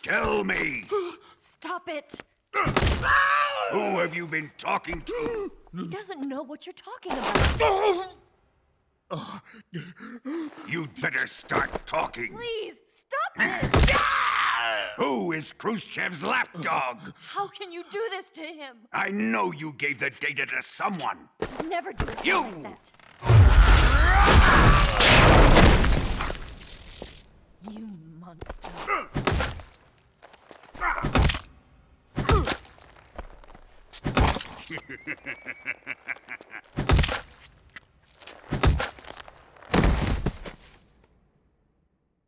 Tell me! Stop it! Who have you been talking to? He doesn't know what you're talking about. You'd better start talking. Please, stop this! Who is Khrushchev's lapdog? How can you do this to him? I know you gave the data to someone. Never do it You! like that. You monster.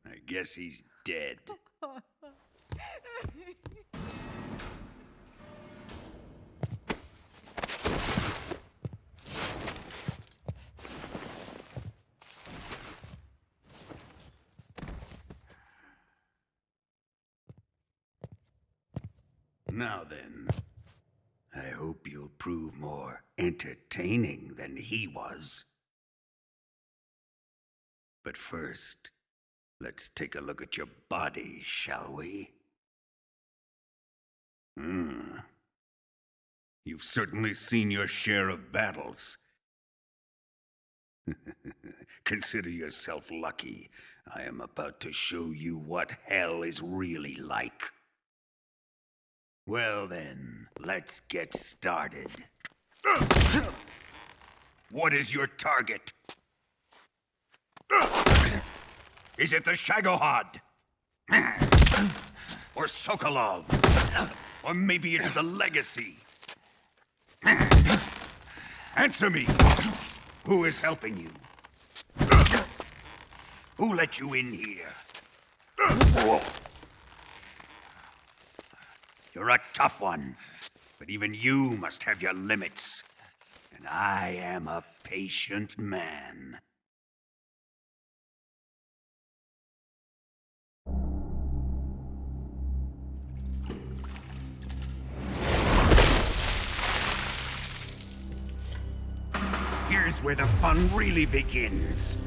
I guess he's dead. Now then, I hope you'll prove more entertaining than he was. But first, let's take a look at your body, shall we? You've certainly seen your share of battles. Consider yourself lucky. I am about to show you what hell is really like. Well then, let's get started. What is your target? Is it the Shagohod? Or Sokolov? Or maybe it's the Legacy? Answer me! Who is helping you? Who let you in here? You're a tough one, but even you must have your limits. And I am a patient man. Here's where the fun really begins.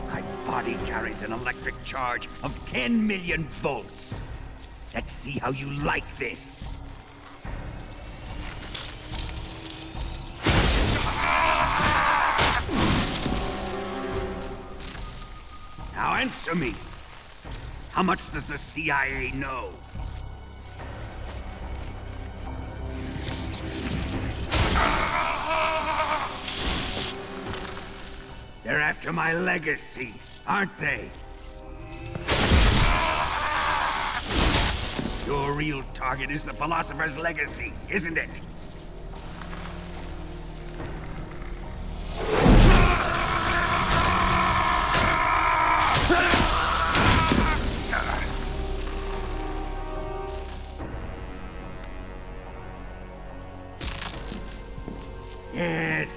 My body carries an electric charge of 10 million volts. Let's see how you like this. Now answer me. How much does the CIA know? They're after my legacy, aren't they? Your real target is the Philosopher's Legacy, isn't it?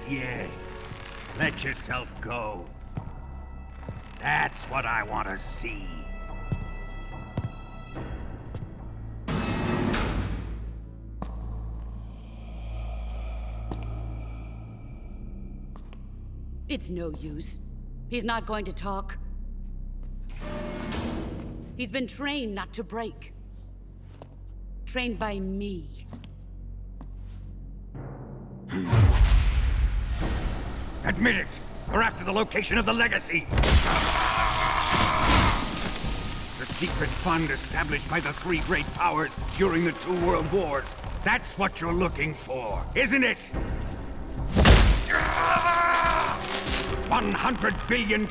Yes. Let yourself go. That's what I want to see. It's no use. He's not going to talk. He's been trained not to break. Trained by me. Admit it! We're after the location of the Legacy! The secret fund established by the three great powers during the 2 world wars. That's what you're looking for, isn't it? $100 billion,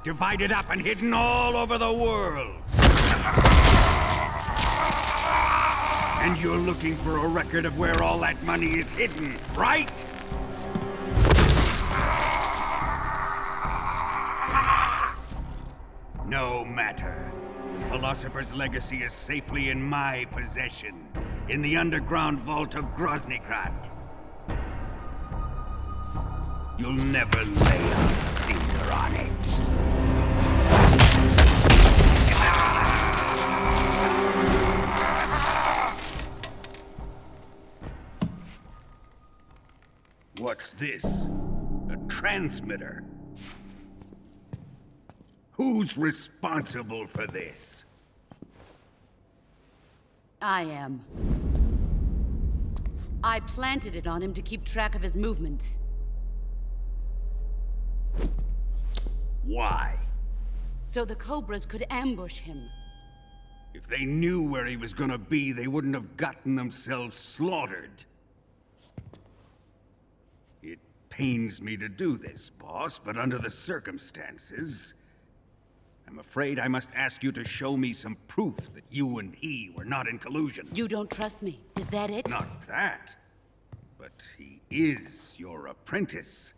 divided up and hidden all over the world. And you're looking for a record of where all that money is hidden, right? No matter. The Philosopher's Legacy is safely in my possession, in the underground vault of Groznygrad. You'll never lay a finger on it. What's this? A transmitter. Who's responsible for this? I am. I planted it on him to keep track of his movements. Why? So the Cobras could ambush him. If they knew where he was gonna be, they wouldn't have gotten themselves slaughtered. It pains me to do this, boss, but under the circumstances, I'm afraid I must ask you to show me some proof that you and he were not in collusion. You don't trust me, is that it? Not that, but he is your apprentice.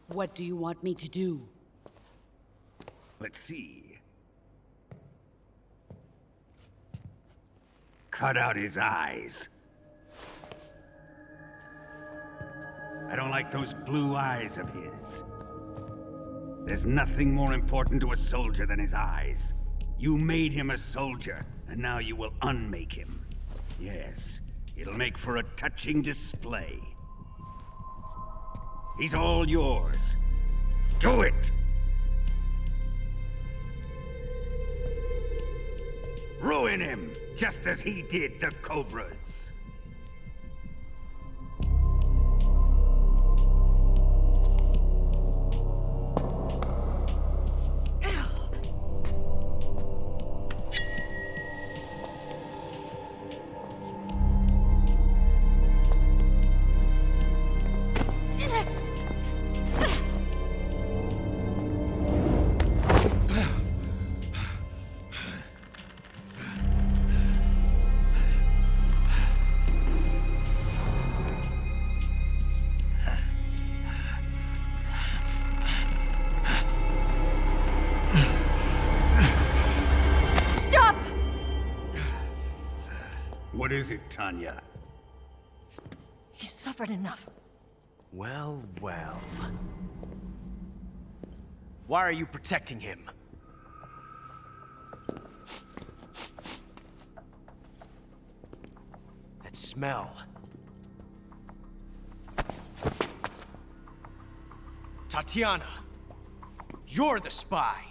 What do you want me to do? Let's see. Cut out his eyes. I don't like those blue eyes of his. There's nothing more important to a soldier than his eyes. You made him a soldier, and now you will unmake him. Yes, it'll make for a touching display. He's all yours. Do it! Ruin him, just as he did the Cobras. What is it, Tanya? He's suffered enough. Well, well. Why are you protecting him? That smell. Tatiana, you're the spy.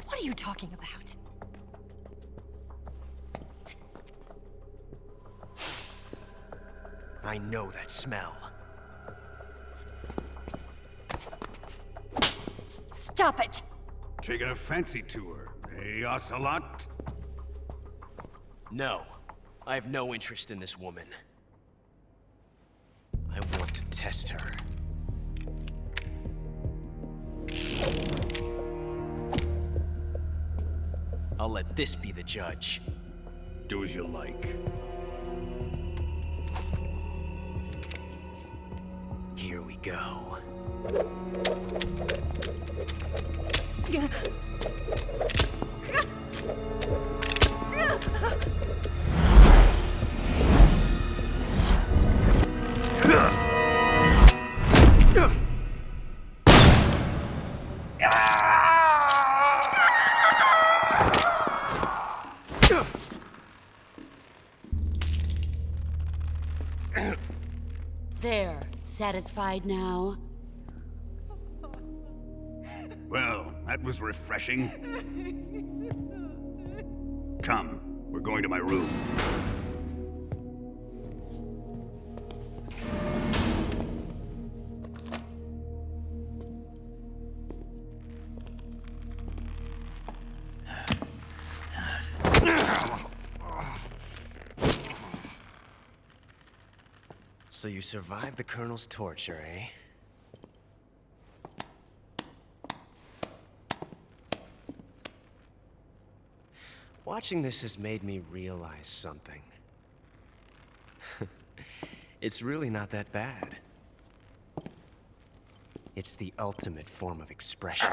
What are you talking about? I know that smell. Stop it! Taking a fancy to her, eh, Ocelot? No, I have no interest in this woman. I want to test her. I'll let this be the judge. Do as you like. Here we go. There, satisfied now? Well, that was refreshing. Come, we're going to my room. So you survived the Colonel's torture, eh? Watching this has made me realize something. It's really not that bad. It's the ultimate form of expression.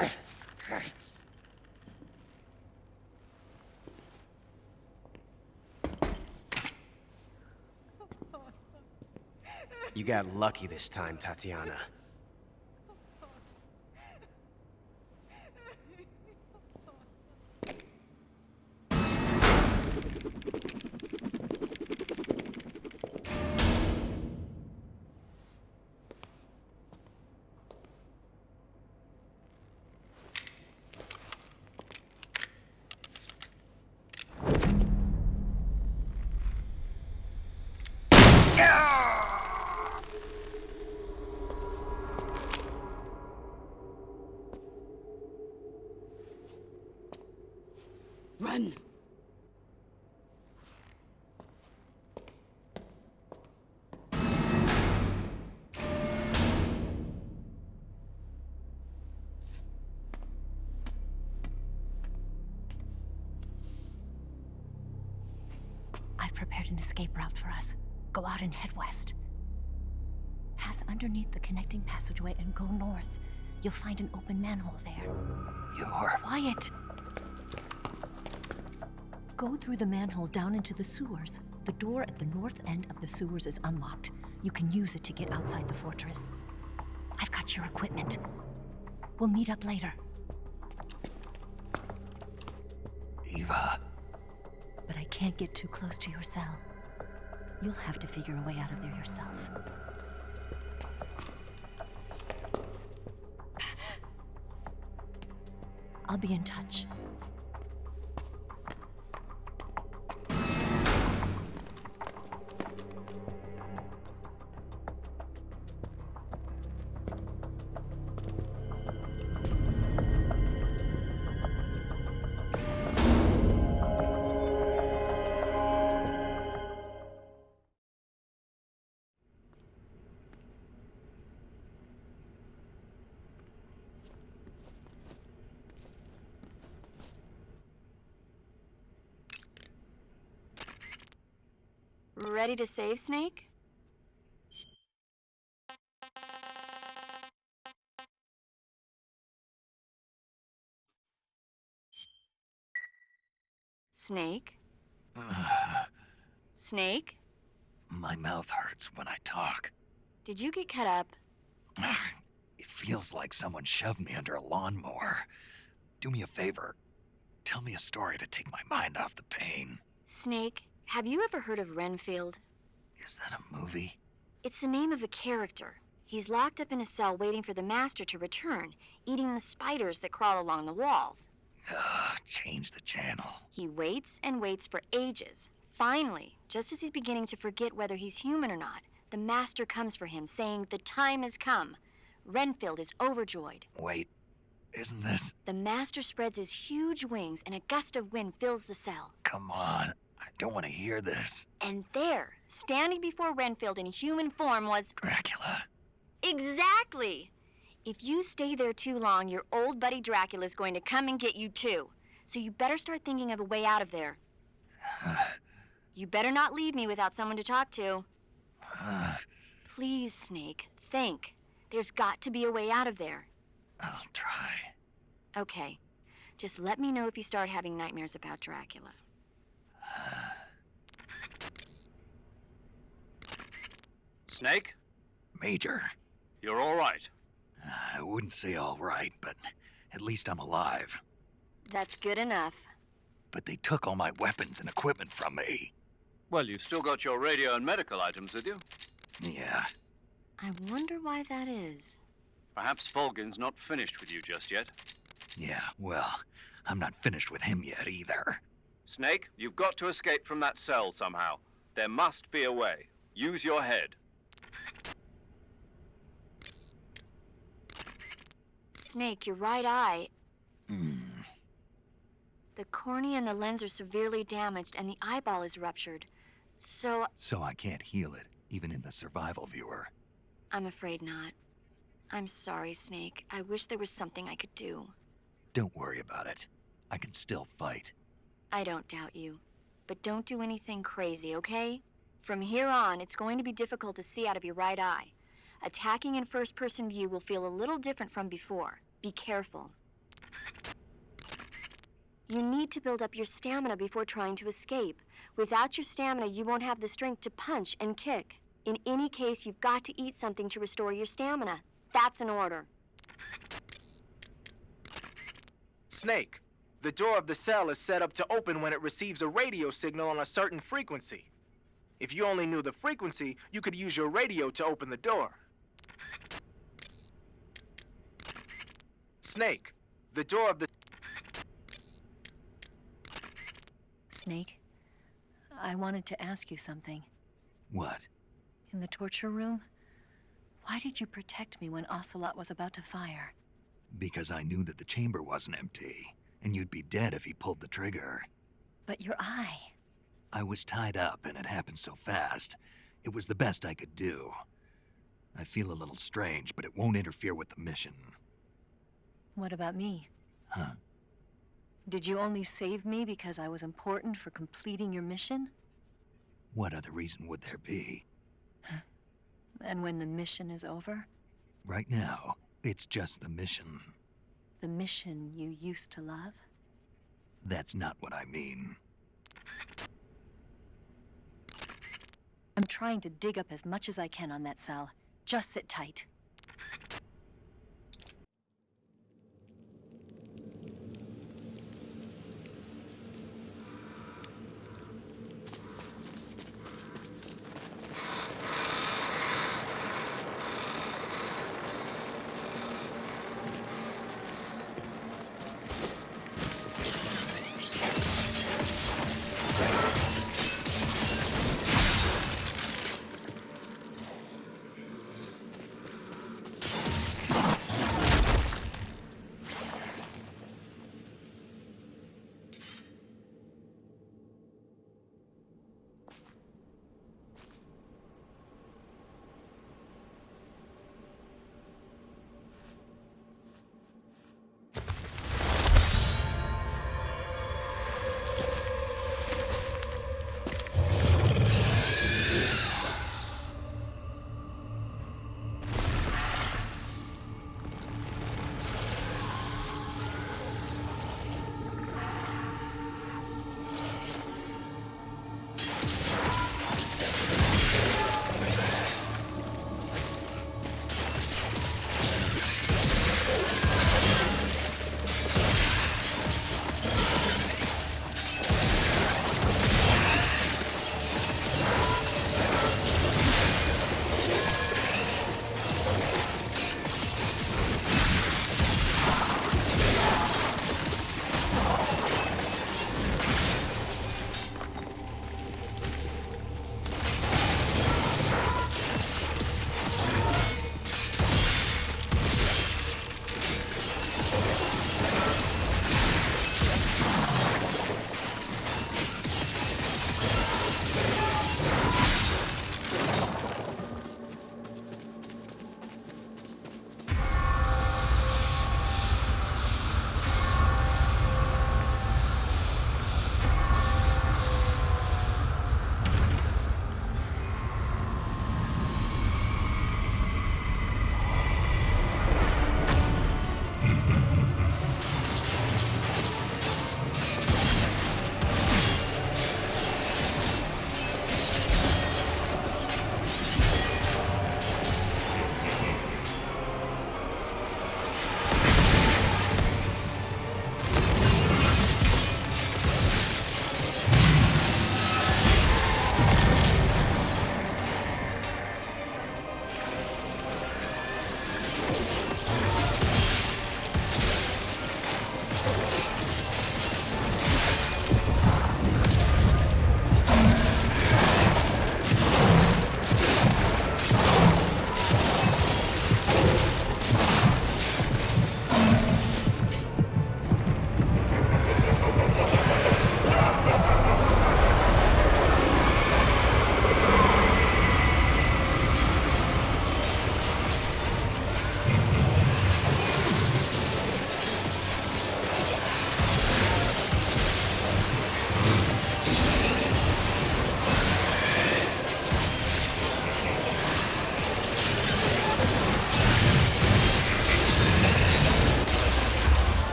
You got lucky this time, Tatiana. Run! I've prepared an escape route for us. Go out and head west. Pass underneath the connecting passageway and go north. You'll find an open manhole there. You're... Quiet! Go through the manhole down into the sewers. The door at the north end of the sewers is unlocked. You can use it to get outside the fortress. I've got your equipment. We'll meet up later. Eva... But I can't get too close to your cell. You'll have to figure a way out of there yourself. I'll be in touch. Ready to save, Snake? Snake? Snake? My mouth hurts when I talk. Did you get cut up? It feels like someone shoved me under a lawnmower. Do me a favor. Tell me a story to take my mind off the pain. Snake, have you ever heard of Renfield? Is that a movie? It's the name of a character. He's locked up in a cell waiting for the master to return, eating the spiders that crawl along the walls. Change the channel. He waits and waits for ages. Finally, just as he's beginning to forget whether he's human or not, the master comes for him, saying the time has come. Renfield is overjoyed. Wait, isn't this... The master spreads his huge wings and a gust of wind fills the cell. Come on, I don't want to hear this. And there, standing before Renfield in human form was... Dracula. Exactly! If you stay there too long, your old buddy Dracula's going to come and get you too. So you better start thinking of a way out of there. You better not leave me without someone to talk to. Please, Snake, think. There's got to be a way out of there. I'll try. Okay. Just let me know if you start having nightmares about Dracula. Snake? Major, You're all right. I wouldn't say all right, but at least I'm alive. That's good enough. But they took all my weapons and equipment from me. Well, you've still got your radio and medical items with you. Yeah, I wonder why that is. Perhaps Volgin's not finished with you just yet. well, I'm not finished with him yet either. Snake, you've got to escape from that cell somehow. There must be a way. Use your head. Snake, your right eye... The cornea and the lens are severely damaged and the eyeball is ruptured. So, So I can't heal it, even in the survival viewer. I'm afraid not. I'm sorry, Snake. I wish there was something I could do. Don't worry about it. I can still fight. I don't doubt you. But don't do anything crazy, okay? From here on, it's going to be difficult to see out of your right eye. Attacking in first-person view will feel a little different from before. Be careful. You need to build up your stamina before trying to escape. Without your stamina, you won't have the strength to punch and kick. In any case, you've got to eat something to restore your stamina. That's an order. Snake, the door of the cell is set up to open when it receives a radio signal on a certain frequency. If you only knew the frequency, you could use your radio to open the door. Snake, the door of the... Snake, I wanted to ask you something. What? In the torture room, why did you protect me when Ocelot was about to fire? Because I knew that the chamber wasn't empty, and you'd be dead if he pulled the trigger. But your eye. I was tied up and it happened so fast. It was the best I could do. I feel a little strange, but it won't interfere with the mission. What about me? Huh? Did you only save me because I was important for completing your mission? What other reason would there be? And when the mission is over? Right now, it's just the mission. The mission you used to love? That's not what I mean. I'm trying to dig up as much as I can on that cell. Just sit tight.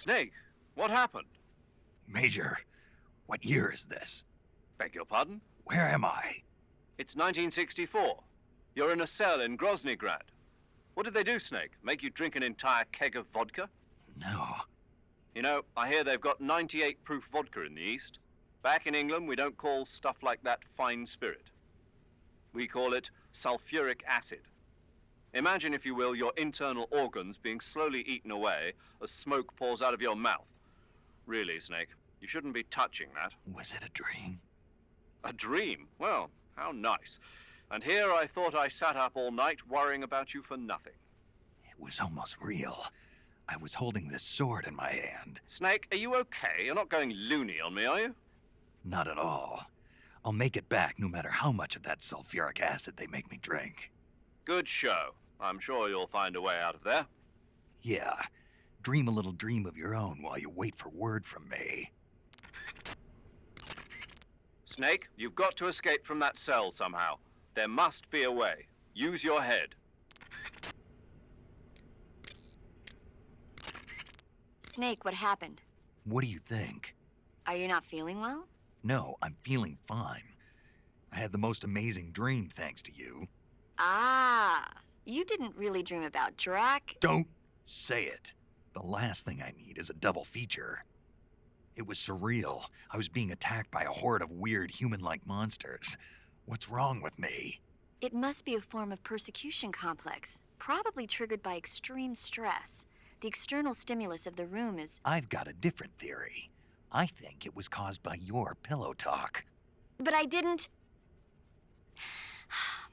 Snake, what happened? Major, what year is this? Beg your pardon? Where am I? It's 1964. You're in a cell in Groznygrad. What did they do, Snake? Make you drink an entire keg of vodka? No. You know, I hear they've got 98 proof vodka in the East. Back in England, we don't call stuff like that fine spirit. We call it sulfuric acid. Imagine, if you will, your internal organs being slowly eaten away as smoke pours out of your mouth. Really, Snake, you shouldn't be touching that. Was it a dream? A dream? Well, how nice. And here I thought I sat up all night worrying about you for nothing. It was almost real. I was holding this sword in my hand. Snake, are you okay? You're not going loony on me, are you? Not at all. I'll make it back no matter how much of that sulfuric acid they make me drink. Good show. I'm sure you'll find a way out of there. Yeah. Dream a little dream of your own while you wait for word from me. Snake, you've got to escape from that cell somehow. There must be a way. Use your head. Snake, what happened? What do you think? Are you not feeling well? No, I'm feeling fine. I had the most amazing dream thanks to you. Ah, you didn't really dream about Drac. Don't say it. The last thing I need is a double feature. It was surreal. I was being attacked by a horde of weird human-like monsters. What's wrong with me? It must be a form of persecution complex, probably triggered by extreme stress. The external stimulus of the room is... I've got a different theory. I think it was caused by your pillow talk. But I didn't...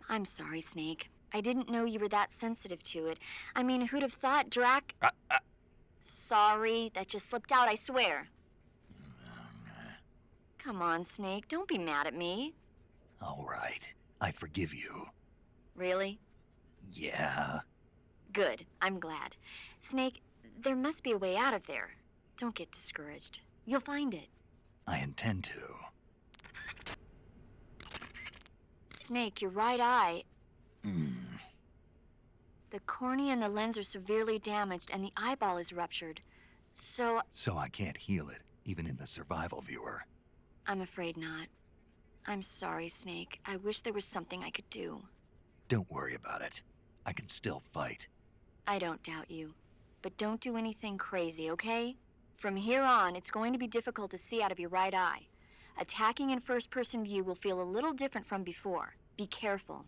I'm sorry, Snake. I didn't know you were that sensitive to it. I mean, who'd have thought Drac... Sorry, that just slipped out, I swear. Come on, Snake, don't be mad at me. All right, I forgive you. Really? Yeah. Good, I'm glad. Snake, there must be a way out of there. Don't get discouraged. You'll find it. I intend to. Snake, your right eye... The cornea and the lens are severely damaged and the eyeball is ruptured. So I can't heal it, even in the survival viewer. I'm afraid not. I'm sorry, Snake. I wish there was something I could do. Don't worry about it. I can still fight. I don't doubt you. But don't do anything crazy, okay? From here on, it's going to be difficult to see out of your right eye. Attacking in first-person view will feel a little different from before. Be careful.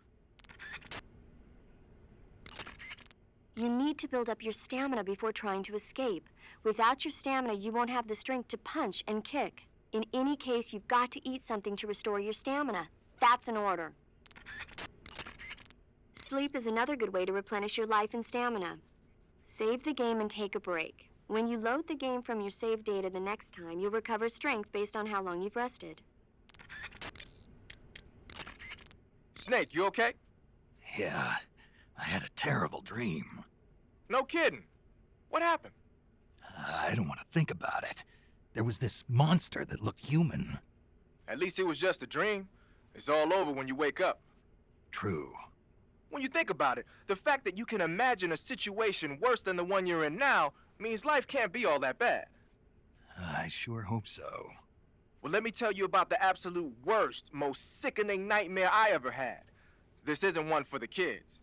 You need to build up your stamina before trying to escape. Without your stamina, you won't have the strength to punch and kick. In any case, you've got to eat something to restore your stamina. That's an order. Sleep is another good way to replenish your life and stamina. Save the game and take a break. When you load the game from your save data the next time, you'll recover strength based on how long you've rested. Snake, you okay? Yeah, I had a terrible dream. No kidding. What happened? I don't want to think about it. There was this monster that looked human. At least it was just a dream. It's all over when you wake up. True. When you think about it, the fact that you can imagine a situation worse than the one you're in now means life can't be all that bad. I sure hope so. Well, let me tell you about the absolute worst, most sickening nightmare I ever had. This isn't one for the kids.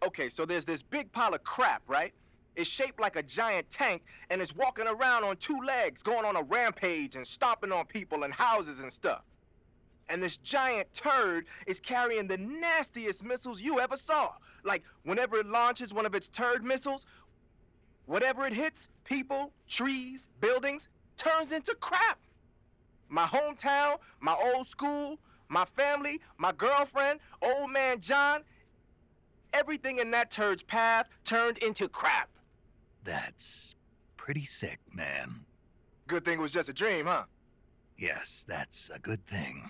Okay, so there's this big pile of crap, right? It's shaped like a giant tank, and it's walking around on two legs, going on a rampage and stomping on people and houses and stuff. And this giant turd is carrying the nastiest missiles you ever saw. Like, whenever it launches one of its turd missiles, whatever it hits, people, trees, buildings, turns into crap. My hometown, my old school, my family, my girlfriend, old man John, everything in that turd's path turned into crap. That's pretty sick, man. Good thing it was just a dream, huh? Yes, that's a good thing.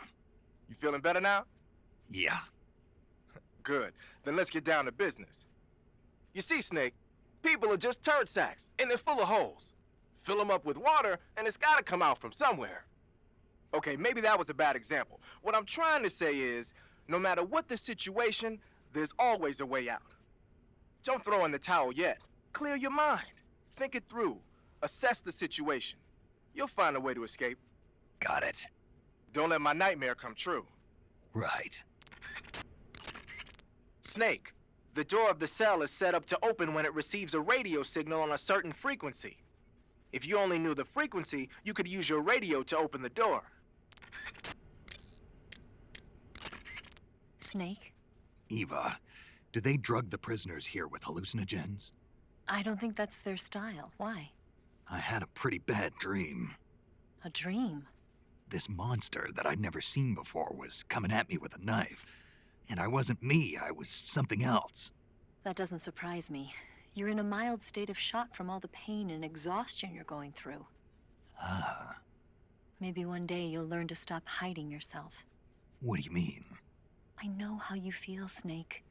You feeling better now? Yeah. Good. Then let's get down to business. You see, Snake, people are just turd sacks, and they're full of holes. Fill them up with water, and it's gotta come out from somewhere. Okay, maybe that was a bad example. What I'm trying to say is, no matter what the situation, there's always a way out. Don't throw in the towel yet. Clear your mind. Think it through. Assess the situation. You'll find a way to escape. Got it. Don't let my nightmare come true. Right. Snake, the door of the cell is set up to open when it receives a radio signal on a certain frequency. If you only knew the frequency, you could use your radio to open the door. Snake? Eva, do they drug the prisoners here with hallucinogens? I don't think that's their style. Why? I had a pretty bad dream. A dream? This monster that I'd never seen before was coming at me with a knife. And I wasn't me, I was something else. That doesn't surprise me. You're in a mild state of shock from all the pain and exhaustion you're going through. Ah, Maybe one day you'll learn to stop hiding yourself. what do you mean? I know how you feel, Snake.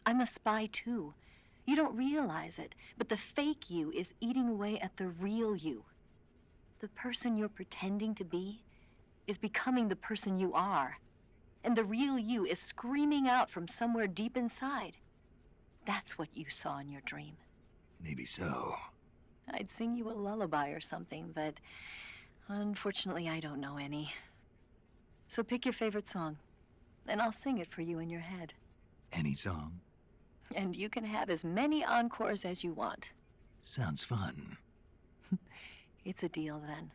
I'm a spy too. You don't realize it, but the fake you is eating away at the real you. The person you're pretending to be is becoming the person you are. And the real you is screaming out from somewhere deep inside. That's what you saw in your dream. Maybe so. I'd sing you a lullaby or something, but unfortunately I don't know any. So pick your favorite song, and I'll sing it for you in your head. Any song? And you can have as many encores as you want. Sounds fun. It's a deal then.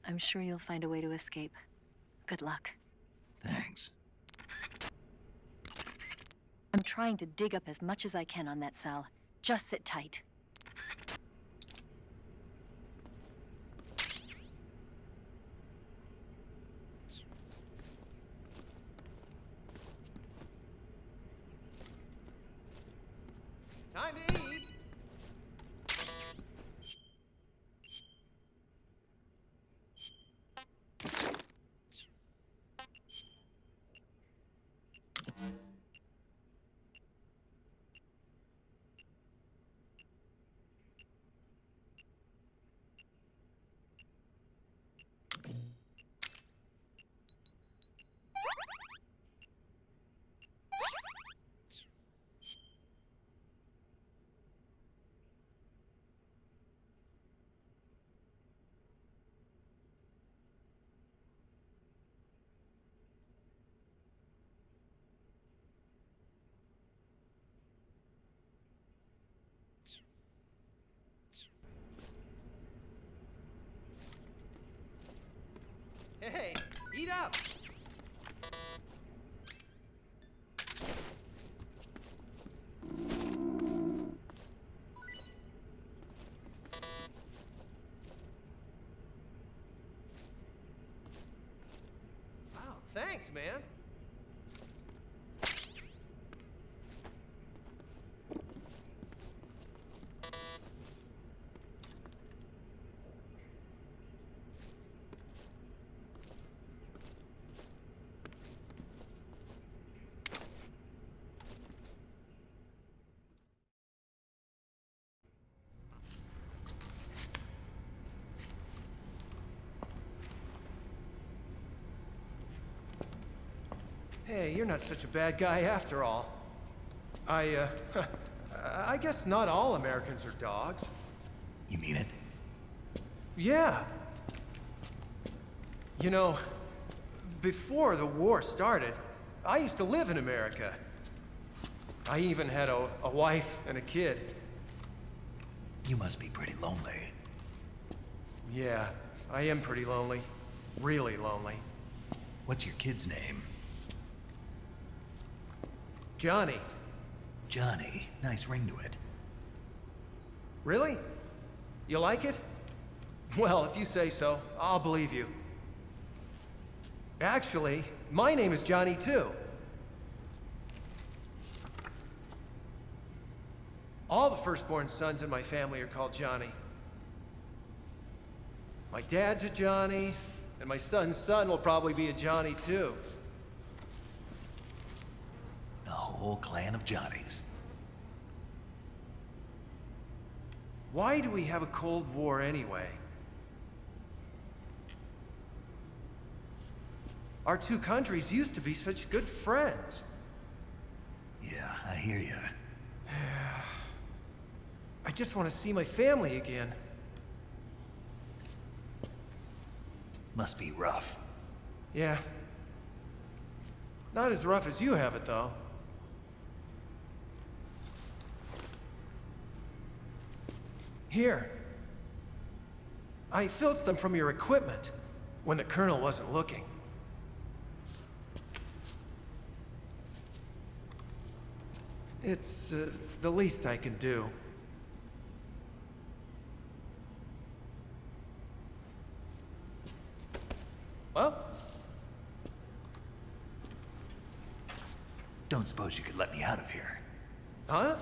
I'm sure you'll find a way to escape. Good luck. Thanks. I'm trying to dig up as much as I can on that cell. Just sit tight. Time to eat. Hey, eat up! Wow, thanks, man. Hey, you're not such a bad guy after all. I guess not all Americans are dogs. You mean it? Yeah. You know, before the war started, I used to live in America. I even had a wife and a kid. You must be pretty lonely. Yeah, I am pretty lonely. Really lonely. What's your kid's name? Johnny. Johnny. Nice ring to it. Really? You like it? Well, if you say so, I'll believe you. Actually, my name is Johnny too. All the firstborn sons in my family are called Johnny. My dad's a Johnny, and my son's son will probably be a Johnny too. A whole clan of Johnnies. Why do we have a Cold War anyway? Our two countries used to be such good friends. Yeah, I hear you. I just want to see my family again. Must be rough. Yeah. Not as rough as you have it, though. Here. I filched them from your equipment when the Colonel wasn't looking. It's the least I can do. Well? Don't suppose you could let me out of here? Huh?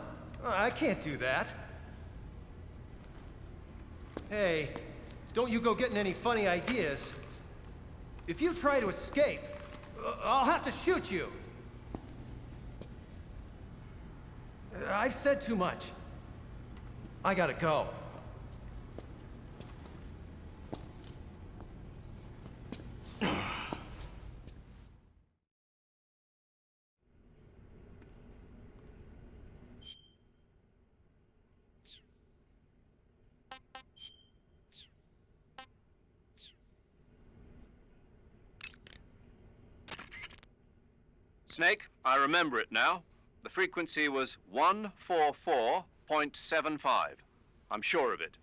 I can't do that. Hey, don't you go getting any funny ideas. If you try to escape, I'll have to shoot you. I've said too much. I gotta go. Snake, I remember it now. The frequency was 144.75. I'm sure of it.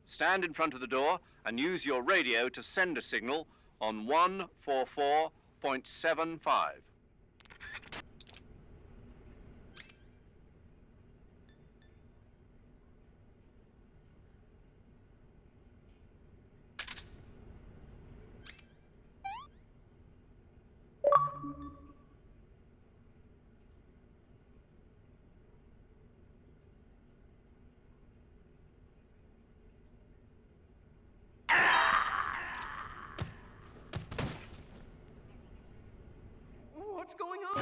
Stand in front of the door and use your radio to send a signal on 144.75. What's going on?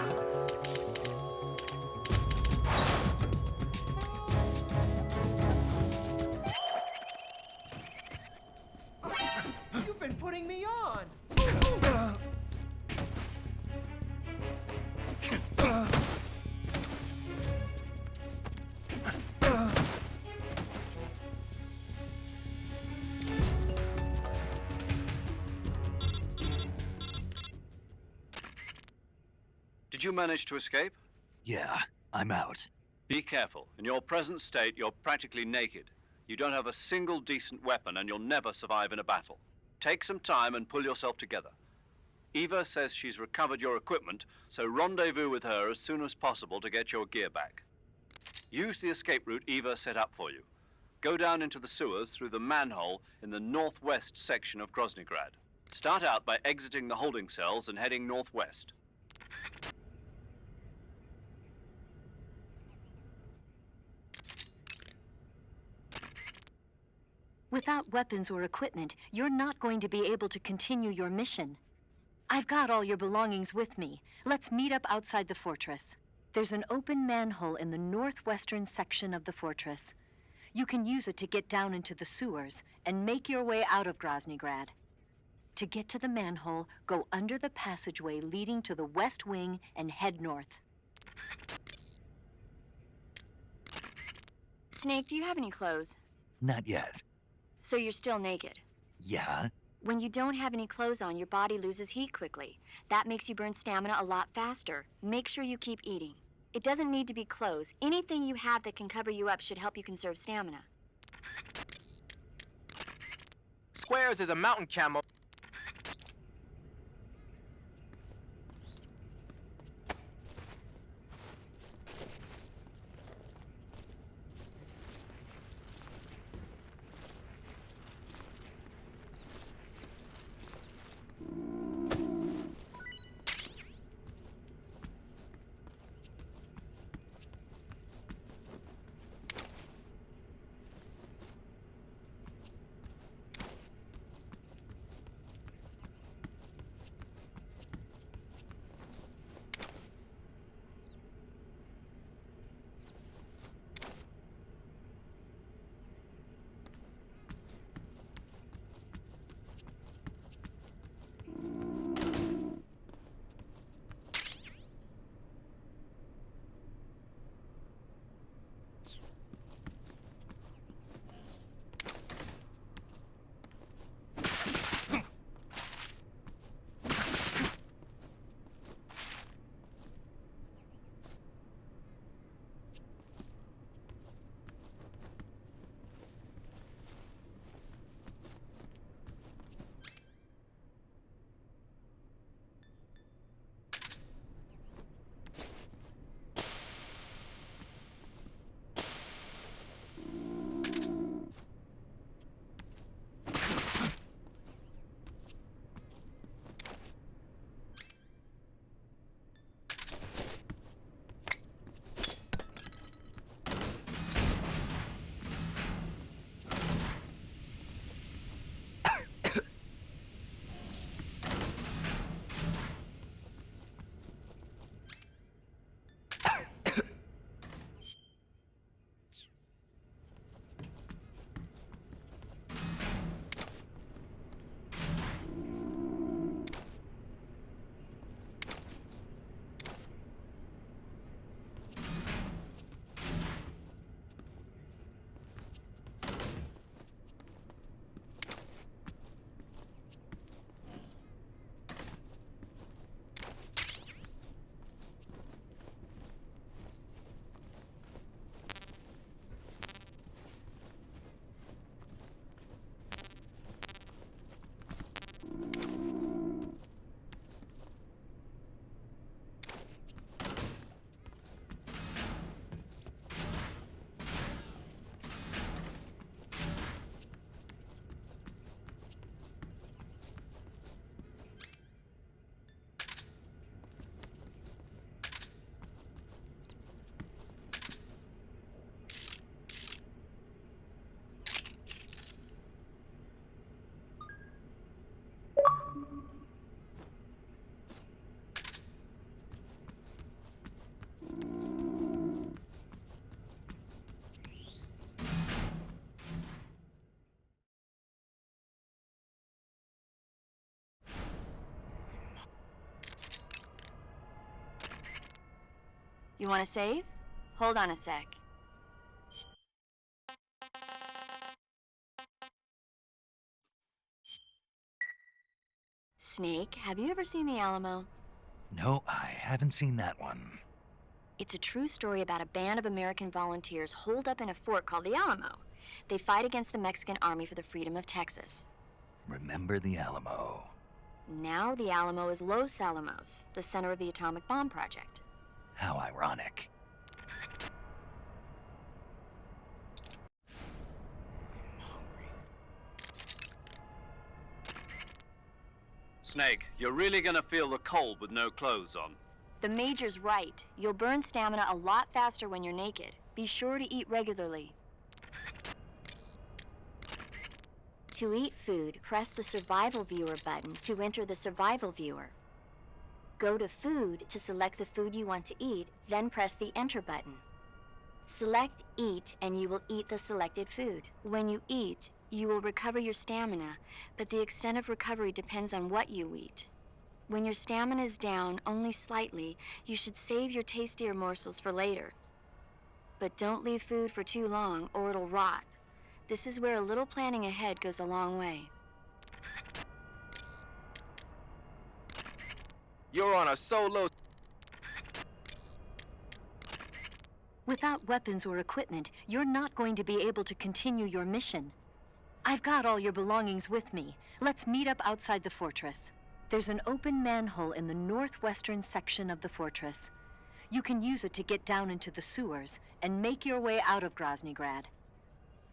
You've been putting me on! Did you manage to escape? Yeah, I'm out. Be careful. In your present state, you're practically naked. You don't have a single decent weapon, and you'll never survive in a battle. Take some time and pull yourself together. Eva says she's recovered your equipment, so rendezvous with her as soon as possible to get your gear back. Use the escape route Eva set up for you. Go down into the sewers through the manhole in the northwest section of Groznygrad. Start out by exiting the holding cells and heading northwest. Without weapons or equipment, you're not going to be able to continue your mission. I've got all your belongings with me. Let's meet up outside the fortress. There's an open manhole in the northwestern section of the fortress. You can use it to get down into the sewers and make your way out of Groznygrad. To get to the manhole, go under the passageway leading to the west wing and head north. Snake, do you have any clothes? Not yet. So you're still naked? Yeah? When you don't have any clothes on, your body loses heat quickly. That makes you burn stamina a lot faster. Make sure you keep eating. It doesn't need to be clothes. Anything you have that can cover you up should help you conserve stamina. Squares is a mountain camel. You want to save? Hold on a sec. Snake, have you ever seen the Alamo? No, I haven't seen that one. It's a true story about a band of American volunteers holed up in a fort called the Alamo. They fight against the Mexican army for the freedom of Texas. Remember the Alamo. Now the Alamo is Los Alamos, the center of the atomic bomb project. How ironic. Snake, you're really gonna feel the cold with no clothes on. The Major's right. You'll burn stamina a lot faster when you're naked. Be sure to eat regularly. To eat food, press the Survival Viewer button to enter the Survival Viewer. Go to Food to select the food you want to eat, then press the Enter button. Select Eat, and you will eat the selected food. When you eat, you will recover your stamina, but the extent of recovery depends on what you eat. When your stamina is down only slightly, you should save your tastier morsels for later. But don't leave food for too long, or it'll rot. This is where a little planning ahead goes a long way. You're on a solo. Without weapons or equipment, you're not going to be able to continue your mission. I've got all your belongings with me. Let's meet up outside the fortress. There's an open manhole in the northwestern section of the fortress. You can use it to get down into the sewers and make your way out of Groznygrad.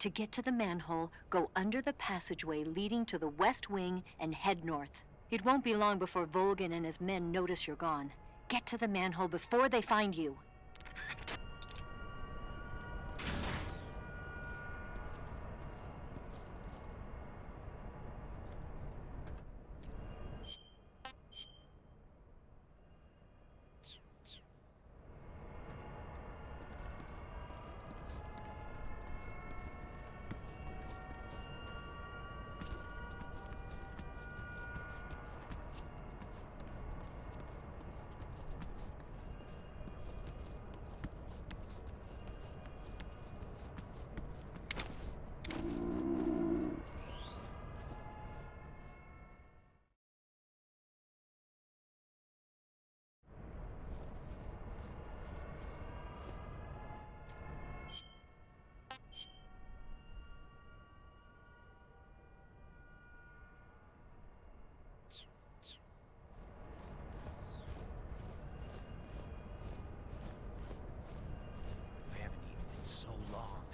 To get to the manhole, go under the passageway leading to the west wing and head north. It won't be long before Volgin and his men notice you're gone. Get to the manhole before they find you. I haven't eaten in so long.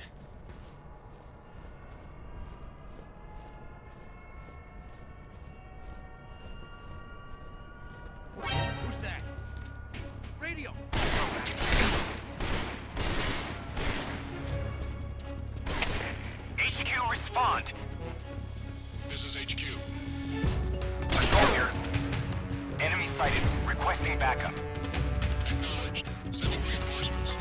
Who's that? Radio! HQ, respond! This is HQ. Patrol here. Enemy sighted. Requesting backup. Acknowledged. Sending reinforcements.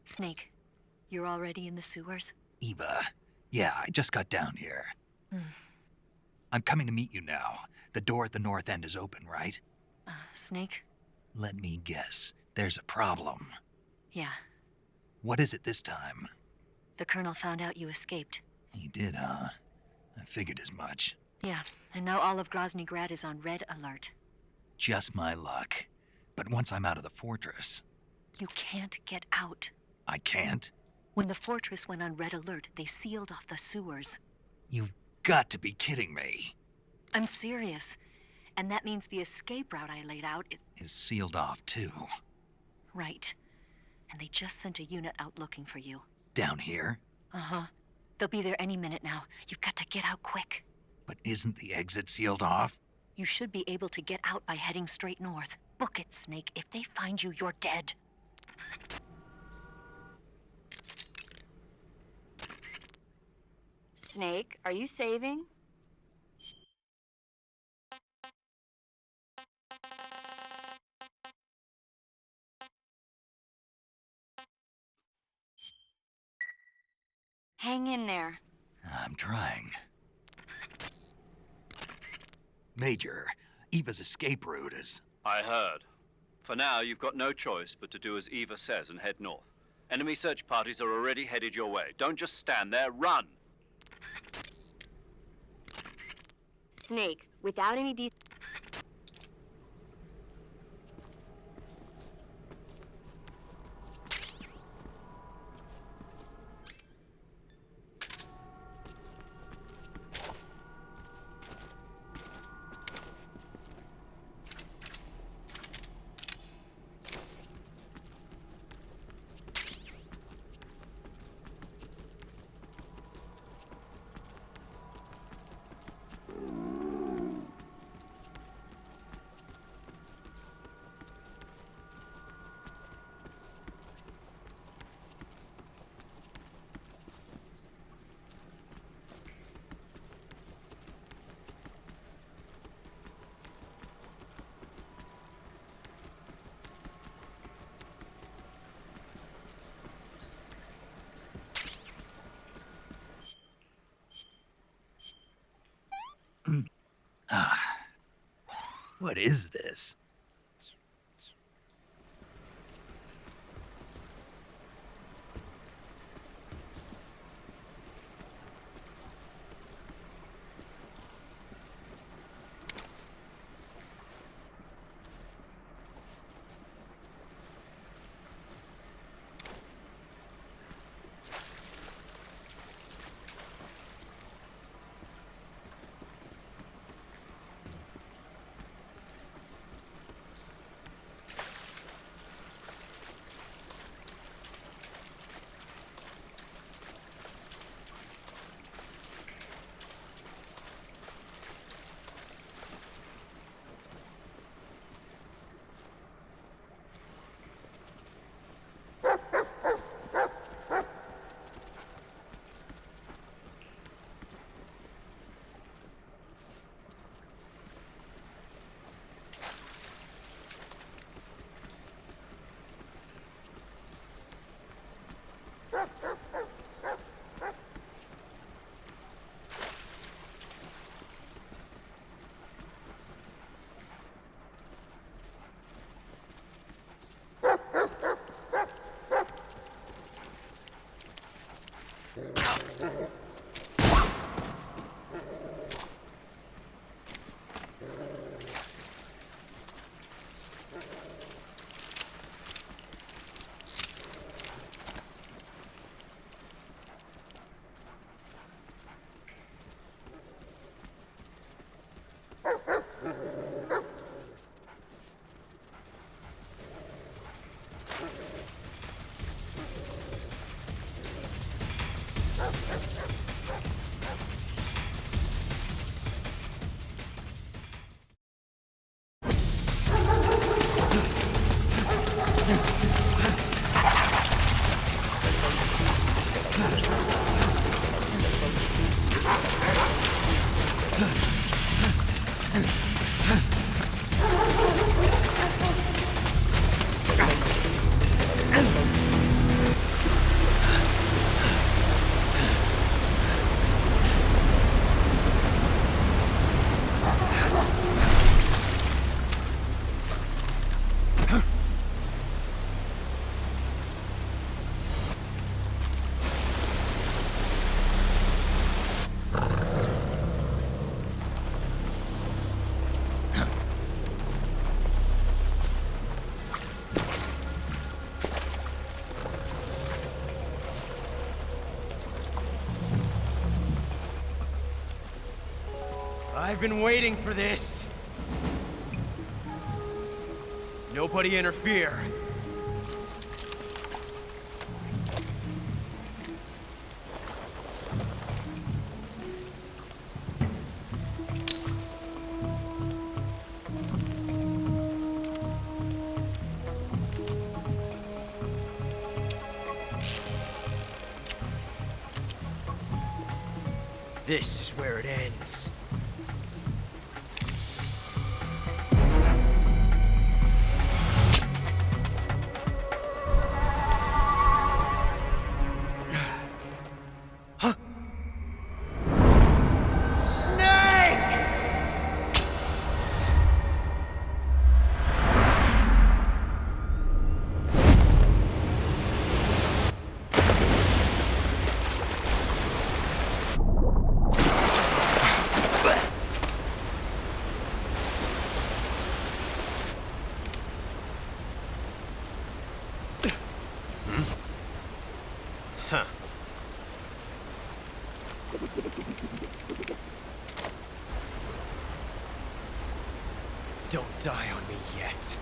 Snake, You're already in the sewers? Eva, yeah, I just got down here. I'm coming to meet you now. The door at the north end is open, right? Snake? Let me guess. There's a problem. Yeah. What is it this time? The Colonel found out you escaped. He did, huh? I figured as much. Yeah, and now all of Grozny Grad is on red alert. Just my luck. But once I'm out of the fortress... You can't get out. I can't? When the fortress went on red alert, they sealed off the sewers. You've got to be kidding me. I'm serious. And that means the escape route I laid out is Sealed off, too. right. And they just sent a unit out looking for you. Down here? Uh-huh. They'll be there any minute now. You've got to get out quick. But isn't the exit sealed off? You should be able to get out by heading straight north. Book it, Snake. If they find you, you're dead. Snake, are you saving? Hang in there. I'm trying. Major, Eva's escape route is... I heard. For now, you've got no choice but to do as Eva says and head north. Enemy search parties are already headed your way. Don't just stand there, run! Snake, without any What is this? I've been waiting for this. Nobody interfere. This is where it ends. Don't die on me yet.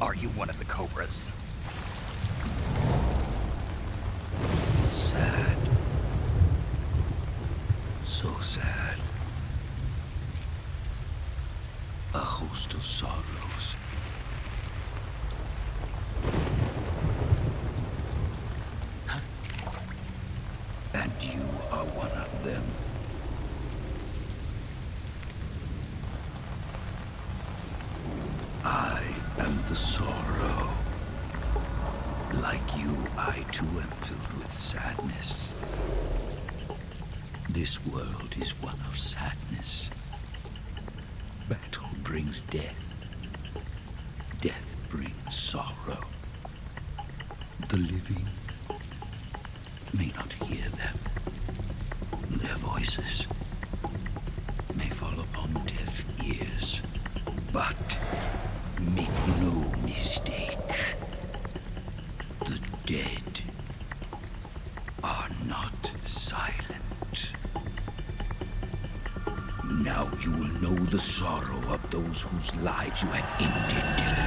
Are you one of the Cobras? Sad. So sad. A host of sorrows. And you are one of them. I am the sorrow. Like you, I too am filled with sadness. This world is one of sadness. Battle brings death. Death brings sorrow. The living may not hear them. Their voices may fall upon deaf ears. But make no mistake, the dead are not silent. Now you will know the sorrow of those whose lives you have ended.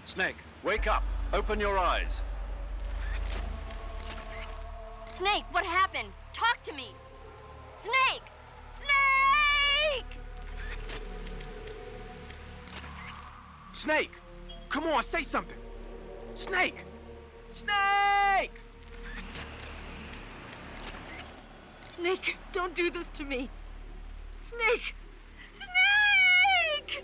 Snake, wake up. Open your eyes. Snake, what happened? Talk to me! Snake! Snake! Snake! Come on, say something! Snake! Snake! Snake, don't do this to me. Snake! Snake!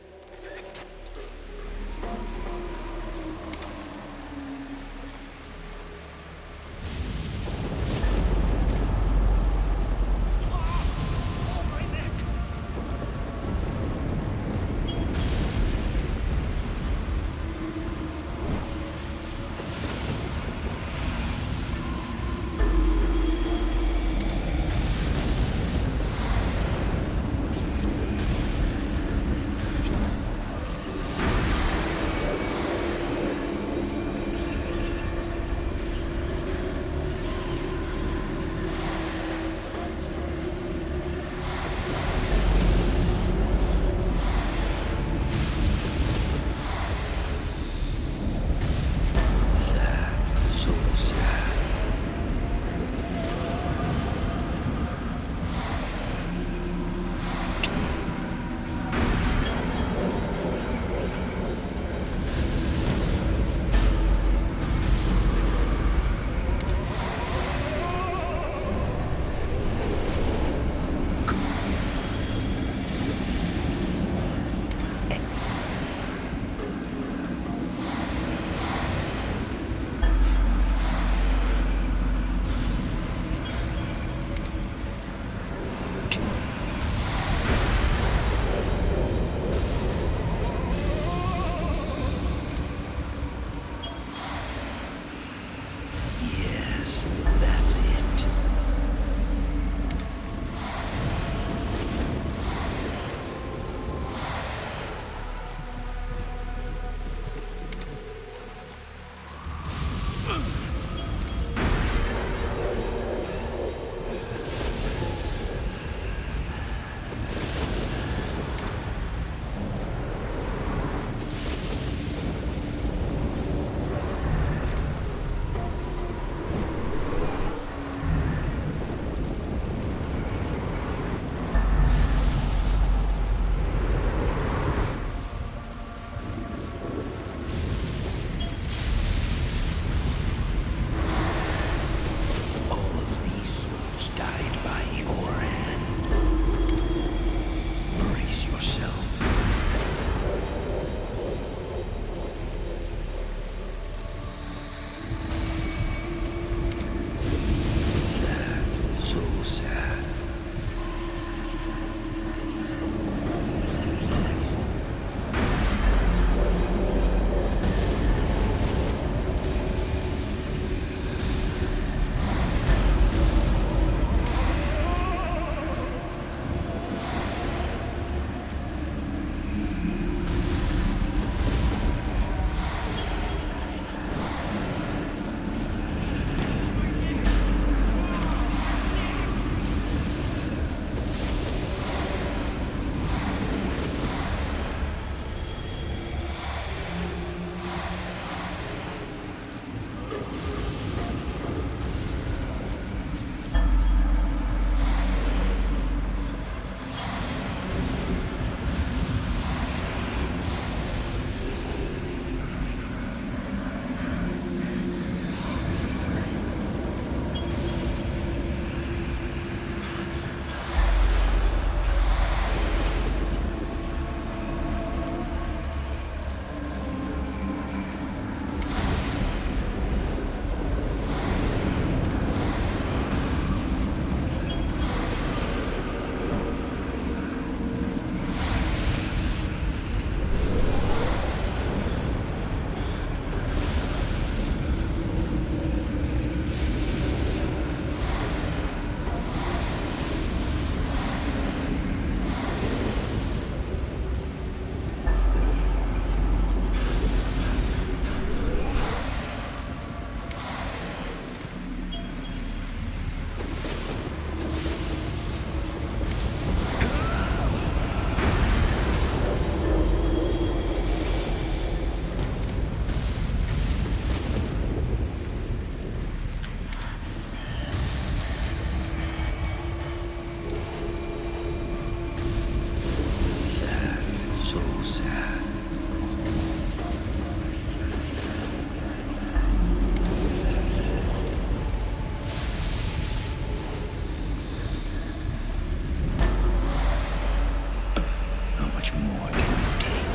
much more can you take?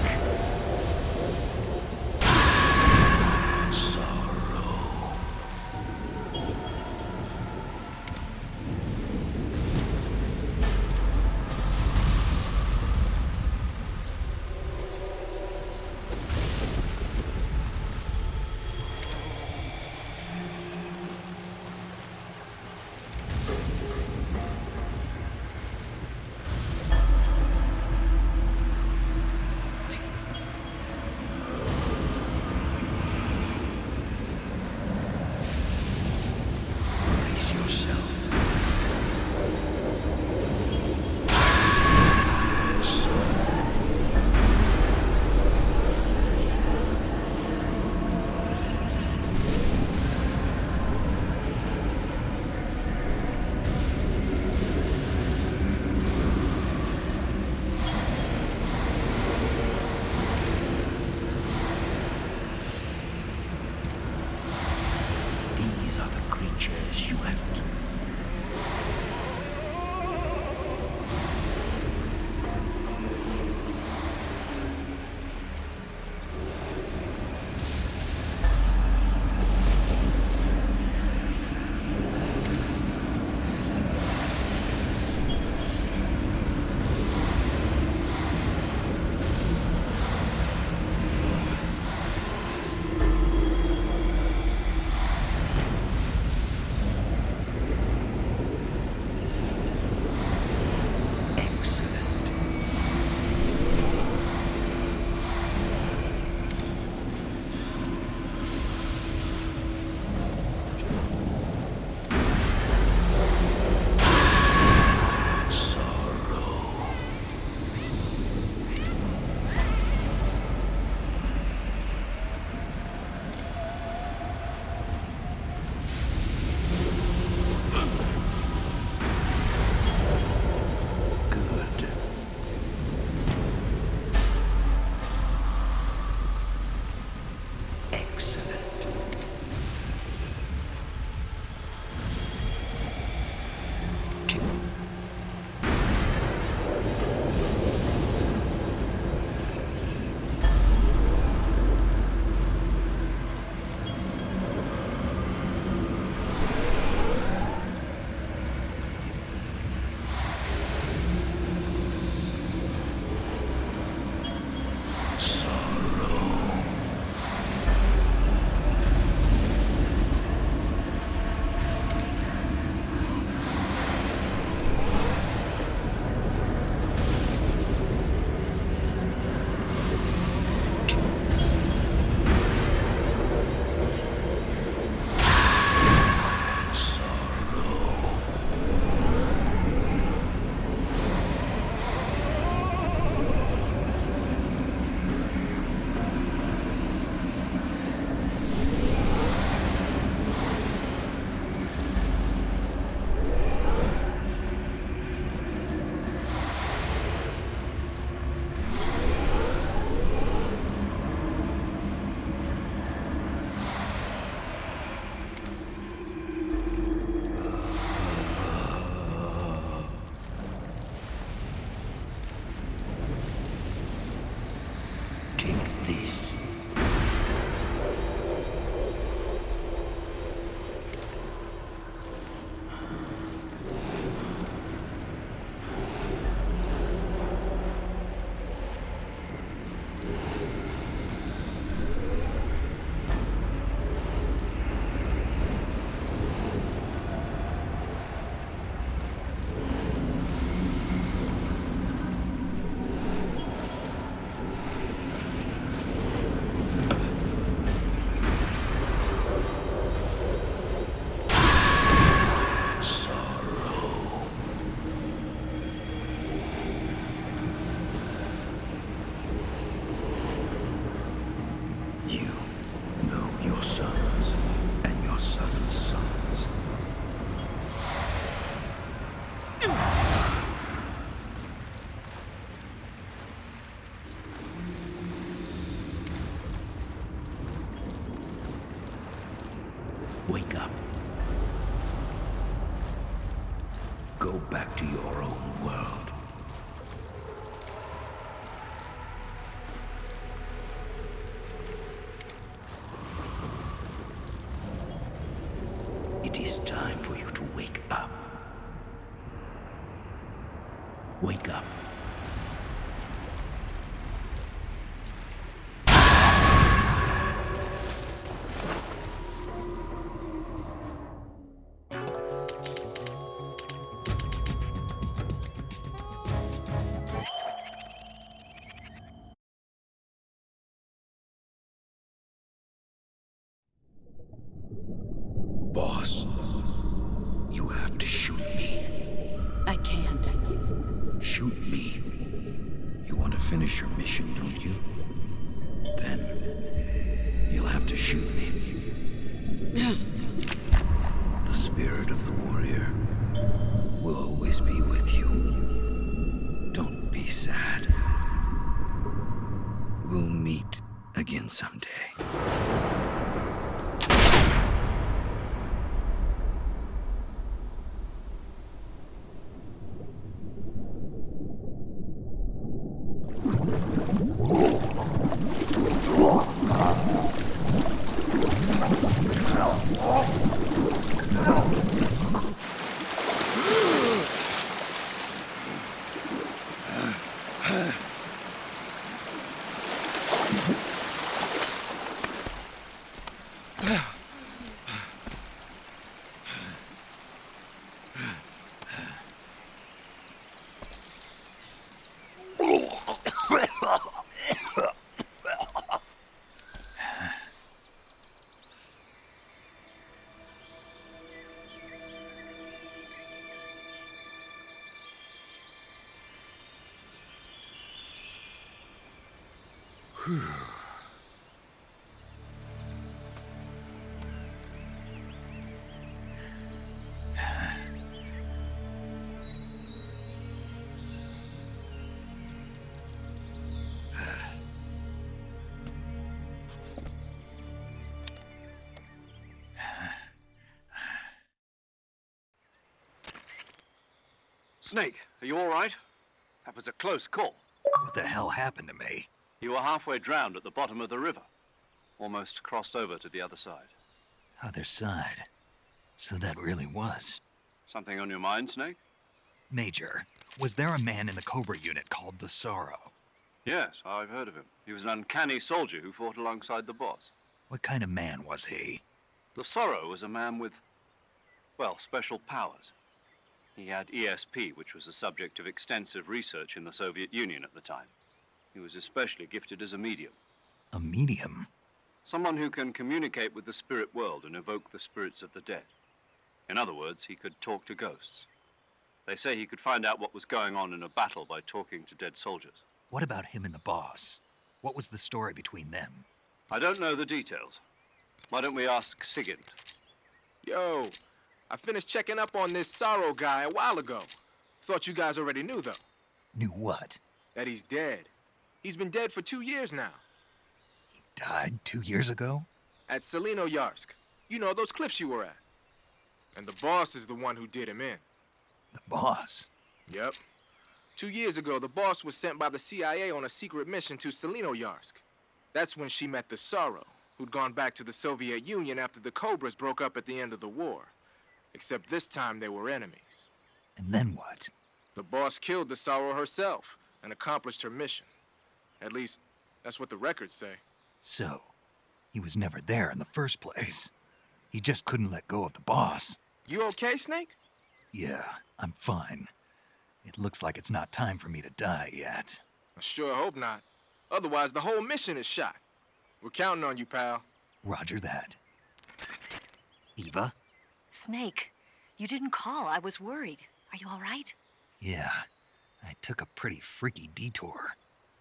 Sorrow. Brace yourself. These are the creatures you have to. Good. Excellent. Sorrow. Sorrow. Take this. Sorrow. You know your sons and your sons' sons. Wake up. Go back to your own world. It is time for you to wake up. Wake up. Boss, you have to shoot me. I can't. Shoot me. You want to finish your mission, don't you? Then you'll have to shoot me. The spirit of the warrior will always be with you. Don't be sad. We'll meet again someday. Snake, are you all right? That was a close call. What the hell happened to me? You were halfway drowned at the bottom of the river. Almost crossed over to the other side. Other side. So that really was. Something on your mind, Snake? Major, was there a man in the Cobra unit called the Sorrow? Yes, I've heard of him. He was an uncanny soldier who fought alongside the boss. What kind of man was he? The Sorrow was a man with, well, special powers. He had ESP, which was the subject of extensive research in the Soviet Union at the time. He was especially gifted as a medium. A medium? Someone who can communicate with the spirit world and evoke the spirits of the dead. In other words, he could talk to ghosts. They say he could find out what was going on in a battle by talking to dead soldiers. What about him and the boss? What was the story between them? I don't know the details. Why don't we ask Sigint? Yo, I finished checking up on this Sorrow guy a while ago. Thought you guys already knew, though. Knew what? That he's dead. He's been dead for 2 years now. He died 2 years ago? At Selino-Yarsk. You know, those cliffs you were at. And the boss is the one who did him in. The boss? Yep. 2 years ago, the boss was sent by the CIA on a secret mission to Selino-Yarsk. That's when she met the Sorrow, who'd gone back to the Soviet Union after the Cobras broke up at the end of the war. Except this time they were enemies. And then what? The boss killed the Sorrow herself and accomplished her mission. At least, that's what the records say. So, he was never there in the first place. He just couldn't let go of the boss. You okay, Snake? Yeah, I'm fine. It looks like it's not time for me to die yet. I sure hope not. Otherwise, the whole mission is shot. We're counting on you, pal. Roger that. Eva? Snake, you didn't call. I was worried. Are you all right? Yeah, I took a pretty freaky detour.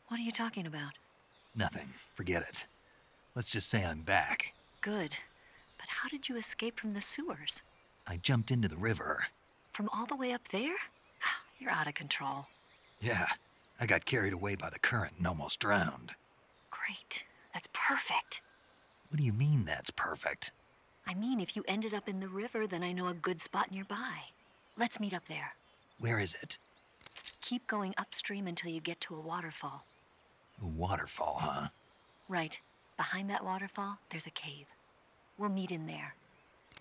What are you talking about? Nothing. Forget it. Let's just say I'm back. Good. But how did you escape from the sewers? I jumped into the river. From all the way up there? You're out of control. Yeah, I got carried away by the current and almost drowned. Great. That's perfect. What do you mean that's perfect? I mean, if you ended up in the river, then I know a good spot nearby. Let's meet up there. Where is it? Keep going upstream until you get to a waterfall. A waterfall, huh? Right. Behind that waterfall, there's a cave. We'll meet in there.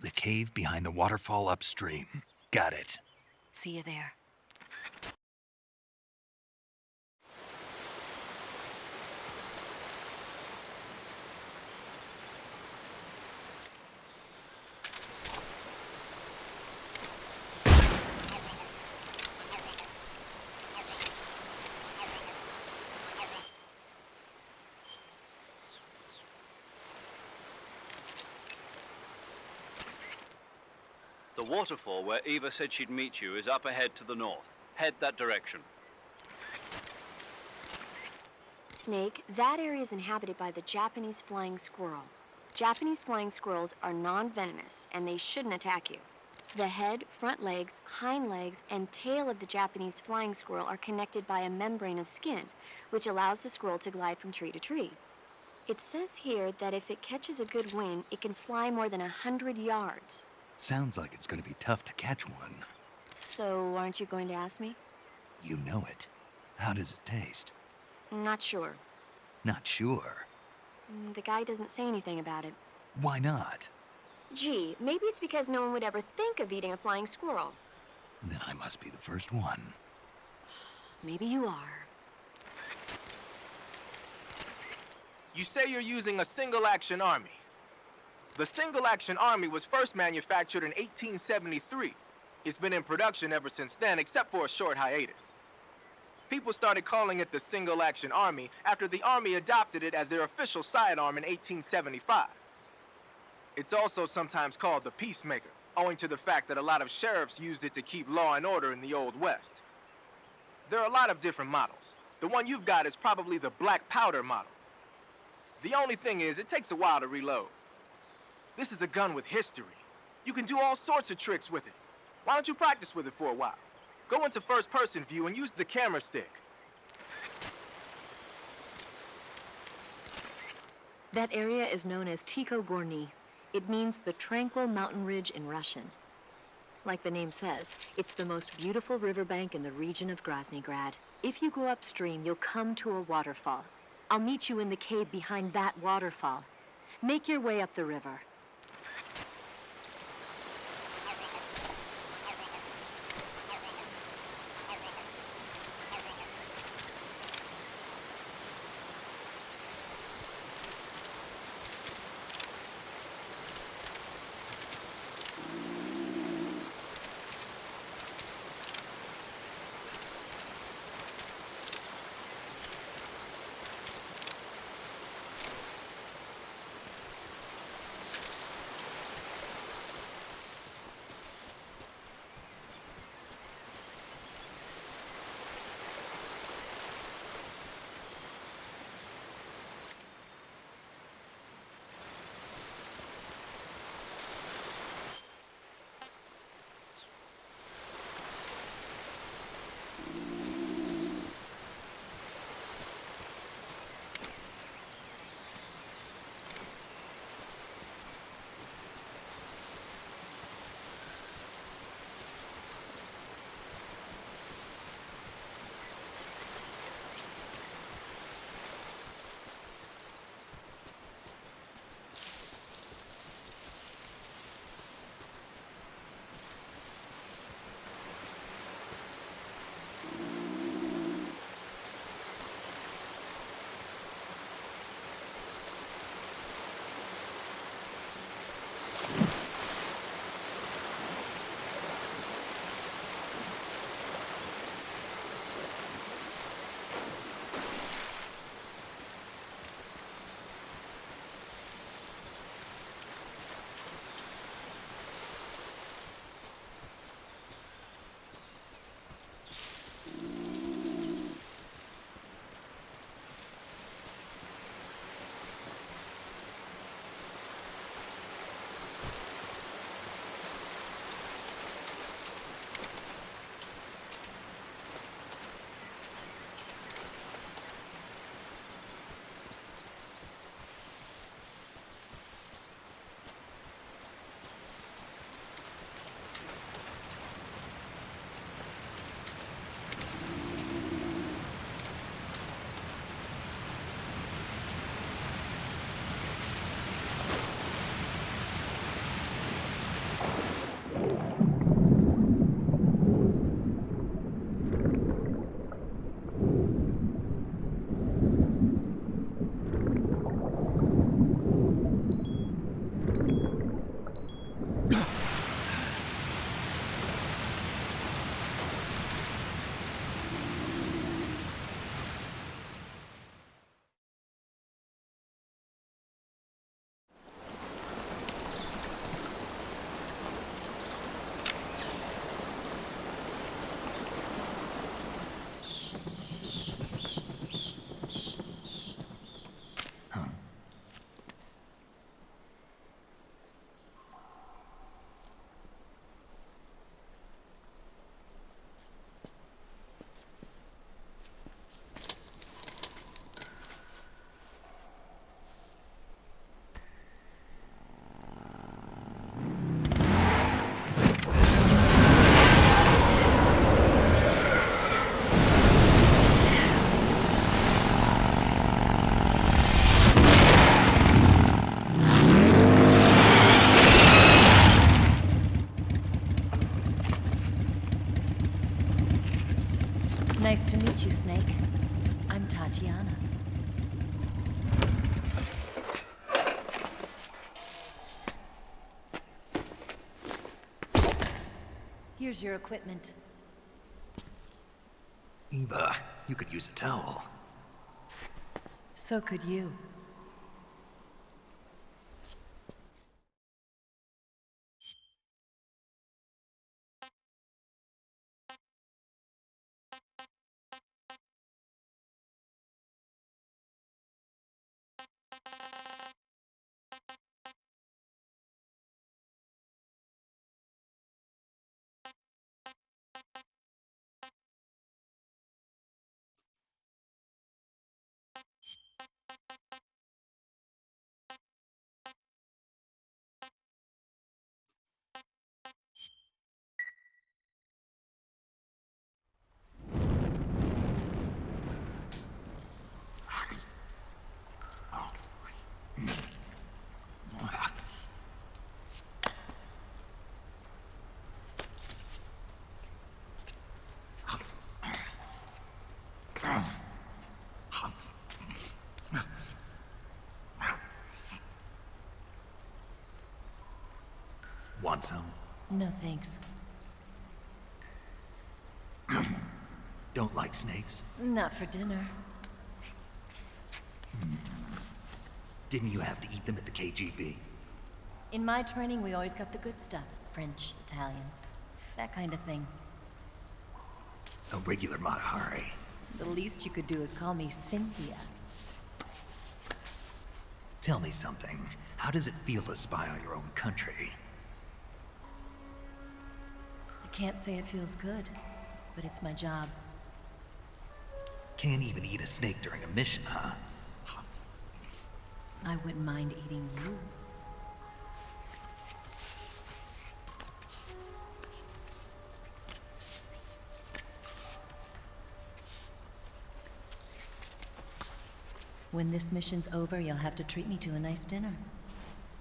The cave behind the waterfall upstream. Got it. See you there. The waterfall where Eva said she'd meet you is up ahead to the north. Head that direction. Snake, that area is inhabited by the Japanese flying squirrel. Japanese flying squirrels are non-venomous, and they shouldn't attack you. The head, front legs, hind legs, and tail of the Japanese flying squirrel are connected by a membrane of skin, which allows the squirrel to glide from tree to tree. It says here that if it catches a good wind, it can fly more than 100 yards. Sounds like it's gonna be tough to catch one. So, aren't you going to ask me? You know it. How does it taste? Not sure. Not sure. The guy doesn't say anything about it. Why not? Gee, maybe it's because no one would ever think of eating a flying squirrel. Then I must be the first one. Maybe you are. You say you're using a single-action army. The single-action army was first manufactured in 1873. It's been in production ever since then, except for a short hiatus. People started calling it the single-action army after the army adopted it as their official sidearm in 1875. It's also sometimes called the Peacemaker, owing to the fact that a lot of sheriffs used it to keep law and order in the Old West. There are a lot of different models. The one you've got is probably the black powder model. The only thing is, it takes a while to reload. This is a gun with history. You can do all sorts of tricks with it. Why don't you practice with it for a while? Go into first-person view and use the camera stick. That area is known as Tycho Gorny. It means the tranquil mountain ridge in Russian. Like the name says, it's the most beautiful riverbank in the region of Groznygrad. If you go upstream, you'll come to a waterfall. I'll meet you in the cave behind that waterfall. Make your way up the river. Tatiana. Here's your equipment. Eva, you could use a towel. So could you. Want some? No thanks. Don't like snakes? Not for dinner. Didn't you have to eat them at the KGB? In my training, we always got the good stuff. French, Italian, that kind of thing. A regular Mata Hari. The least you could do is call me Cynthia. Tell me something. How does it feel to spy on your own country? I can't say it feels good, but it's my job. Can't even eat a snake during a mission, huh? I wouldn't mind eating you. When this mission's over, you'll have to treat me to a nice dinner.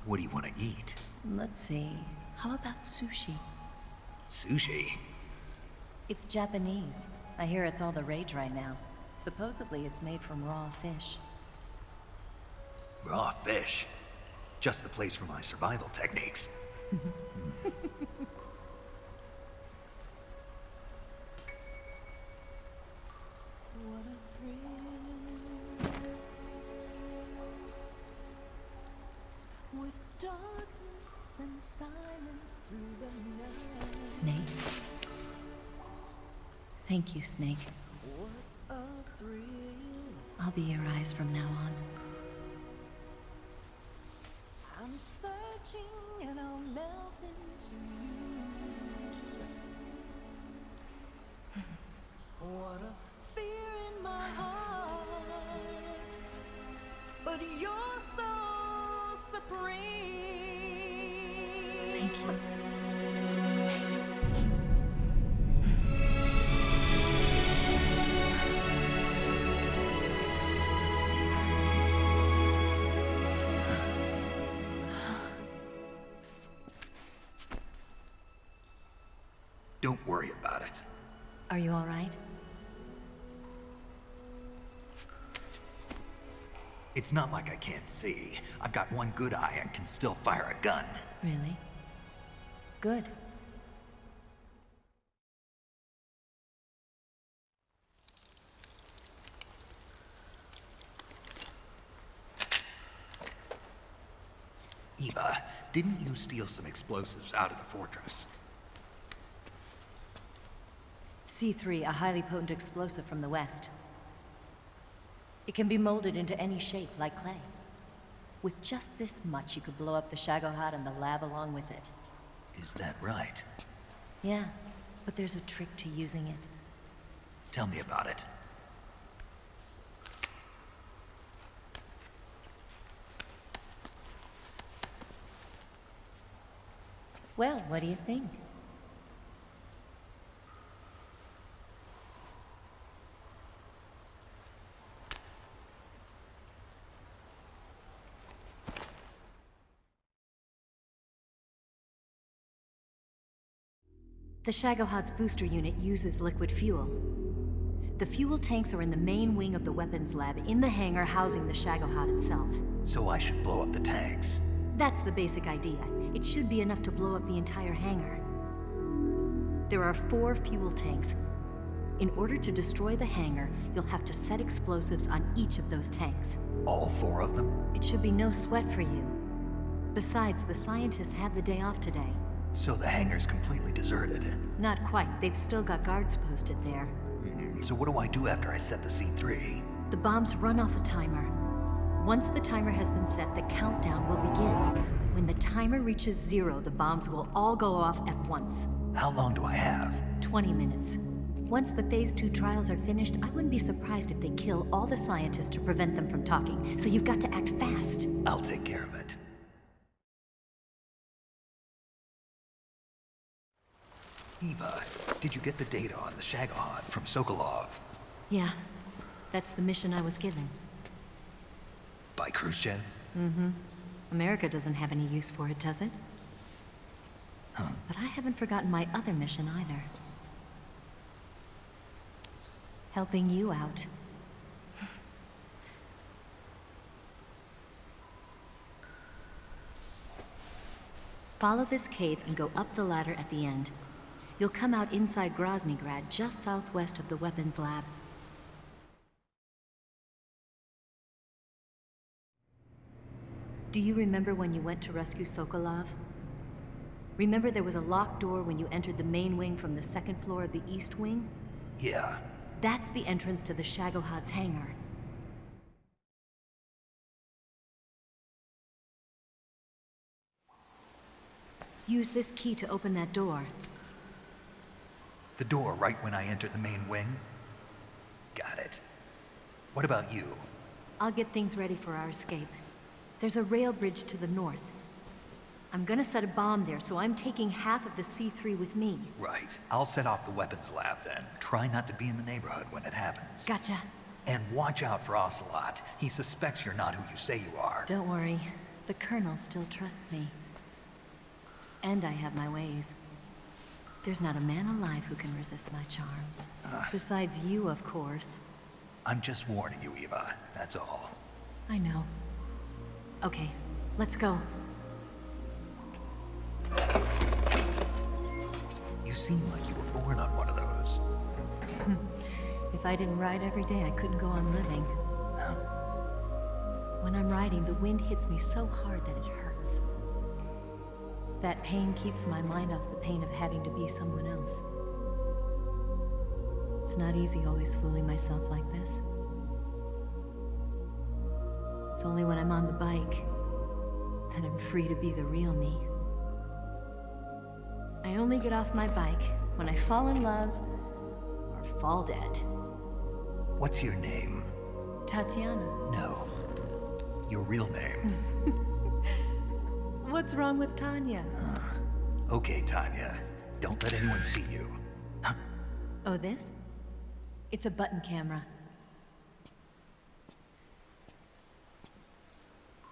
What do you want to eat? Let's see. How about sushi? Sushi? It's Japanese. I hear it's all the rage right now. Supposedly it's made from raw fish. Raw fish? Just the place for my survival techniques. Snake. Thank you, Snake. I'll be your eyes from now on. I'm searching and I'll melt into you. What a fear in my heart, but you're so supreme. Thank you, Snake. Don't worry about it. Are you all right? It's not like I can't see. I've got one good eye and can still fire a gun. Really? Good. Eva, didn't you steal some explosives out of the fortress? C3, a highly potent explosive from the west. It can be molded into any shape, like clay. With just this much, you could blow up the Shagohod and the lab along with it. Is that right? Yeah, but there's a trick to using it. Tell me about it. Well, what do you think? The Shagohod's booster unit uses liquid fuel. The fuel tanks are in the main wing of the weapons lab in the hangar housing the Shagohod itself. So I should blow up the tanks. That's the basic idea. It should be enough to blow up the entire hangar. There are 4 fuel tanks. In order to destroy the hangar, you'll have to set explosives on each of those tanks. All 4 of them? It should be no sweat for you. Besides, the scientists had the day off today. So the hangar's completely deserted. Not quite. They've still got guards posted there. So what do I do after I set the C3? The bombs run off a timer. Once the timer has been set, the countdown will begin. When the timer reaches 0, the bombs will all go off at once. How long do I have? 20 minutes. Once the Phase 2 trials are finished, I wouldn't be surprised if they kill all the scientists to prevent them from talking, so you've got to act fast. I'll take care of it. Eva, did you get the data on the Shagohod from Sokolov? Yeah, that's the mission I was given. By Khrushchev? Mm-hmm. America doesn't have any use for it, does it? Huh. But I haven't forgotten my other mission either. Helping you out. Follow this cave and go up the ladder at the end. You'll come out inside Groznygrad, just southwest of the weapons lab. Do you remember when you went to rescue Sokolov? Remember there was a locked door when you entered the main wing from the 2nd floor of the east wing? Yeah. That's the entrance to the Shagohod's hangar. Use this key to open that door. The door right when I enter the main wing? Got it. What about you? I'll get things ready for our escape. There's a rail bridge to the north. I'm gonna set a bomb there, so I'm taking half of the C3 with me. Right. I'll set off the weapons lab then. Try not to be in the neighborhood when it happens. Gotcha. And watch out for Ocelot. He suspects you're not who you say you are. Don't worry. The Colonel still trusts me. And I have my ways. There's not a man alive who can resist my charms. Besides you, of course. I'm just warning you, Eva. That's all. I know. Okay, let's go. You seem like you were born on one of those. If I didn't ride every day, I couldn't go on living. When I'm riding, the wind hits me so hard that it hurts. That pain keeps my mind off the pain of having to be someone else. It's not easy always fooling myself like this. It's only when I'm on the bike that I'm free to be the real me. I only get off my bike when I fall in love or fall dead. What's your name? Tatiana. No. Your real name. What's wrong with Tanya? Okay, Tanya. Don't let anyone see you. Oh, this? It's a button camera.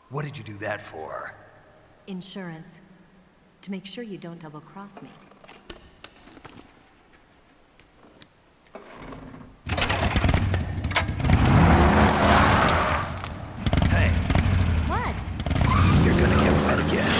What did you do that for? Insurance. To make sure you don't double-cross me. Hey. What? You're gonna get wet again.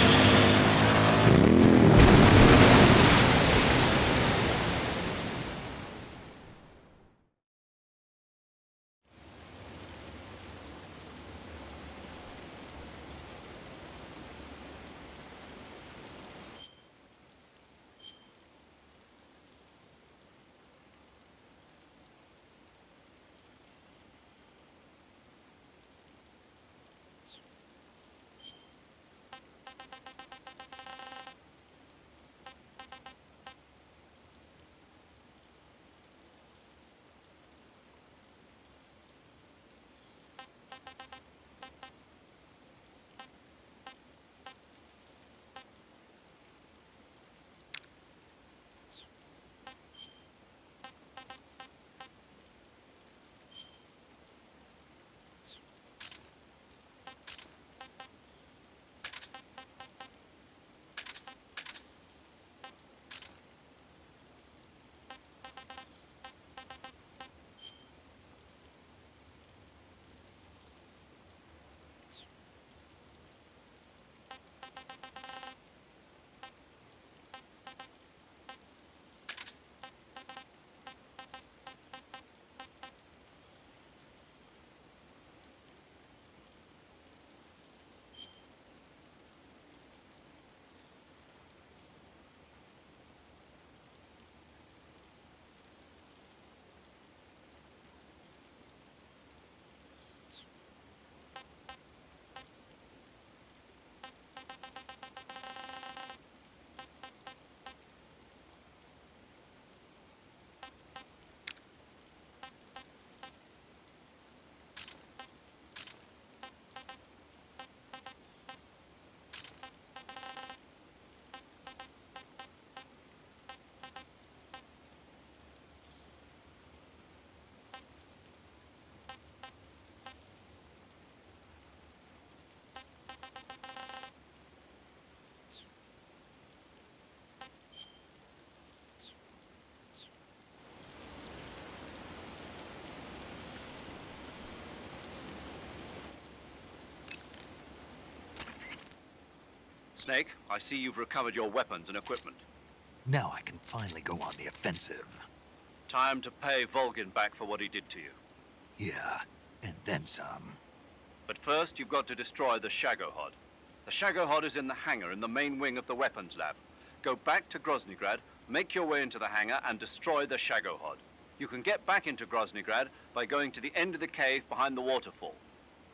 Snake, I see you've recovered your weapons and equipment. Now I can finally go on the offensive. Time to pay Volgin back for what he did to you. Yeah, and then some. But first, you've got to destroy the Shagohod. The Shagohod is in the hangar in the main wing of the weapons lab. Go back to Groznygrad, make your way into the hangar, and destroy the Shagohod. You can get back into Groznygrad by going to the end of the cave behind the waterfall.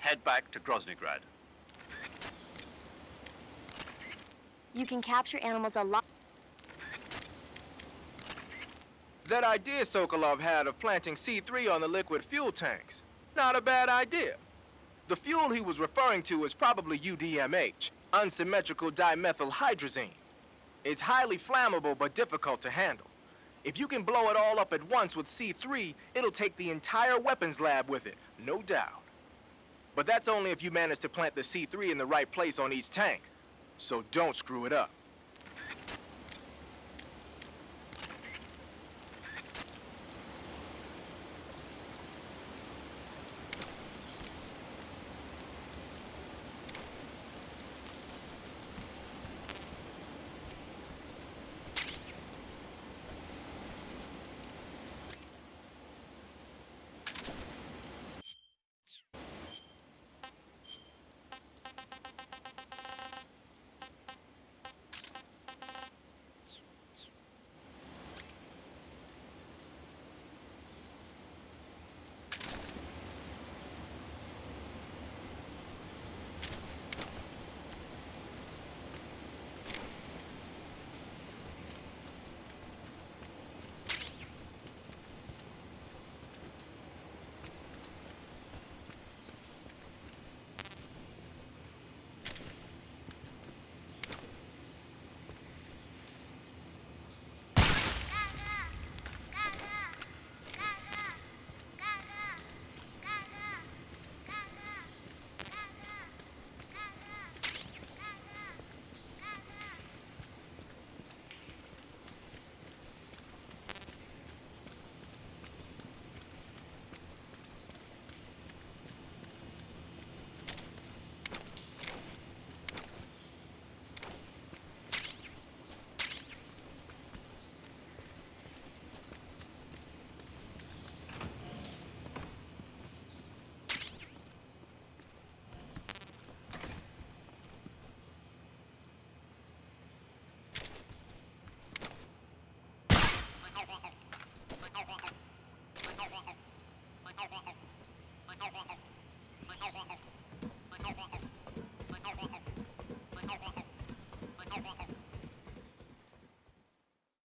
Head back to Groznygrad. You can capture animals a lot. That idea Sokolov had of planting C3 on the liquid fuel tanks. Not a bad idea. The fuel he was referring to is probably UDMH, unsymmetrical dimethylhydrazine. It's highly flammable but difficult to handle. If you can blow it all up at once with C3, it'll take the entire weapons lab with it, no doubt. But that's only if you manage to plant the C3 in the right place on each tank. So don't screw it up.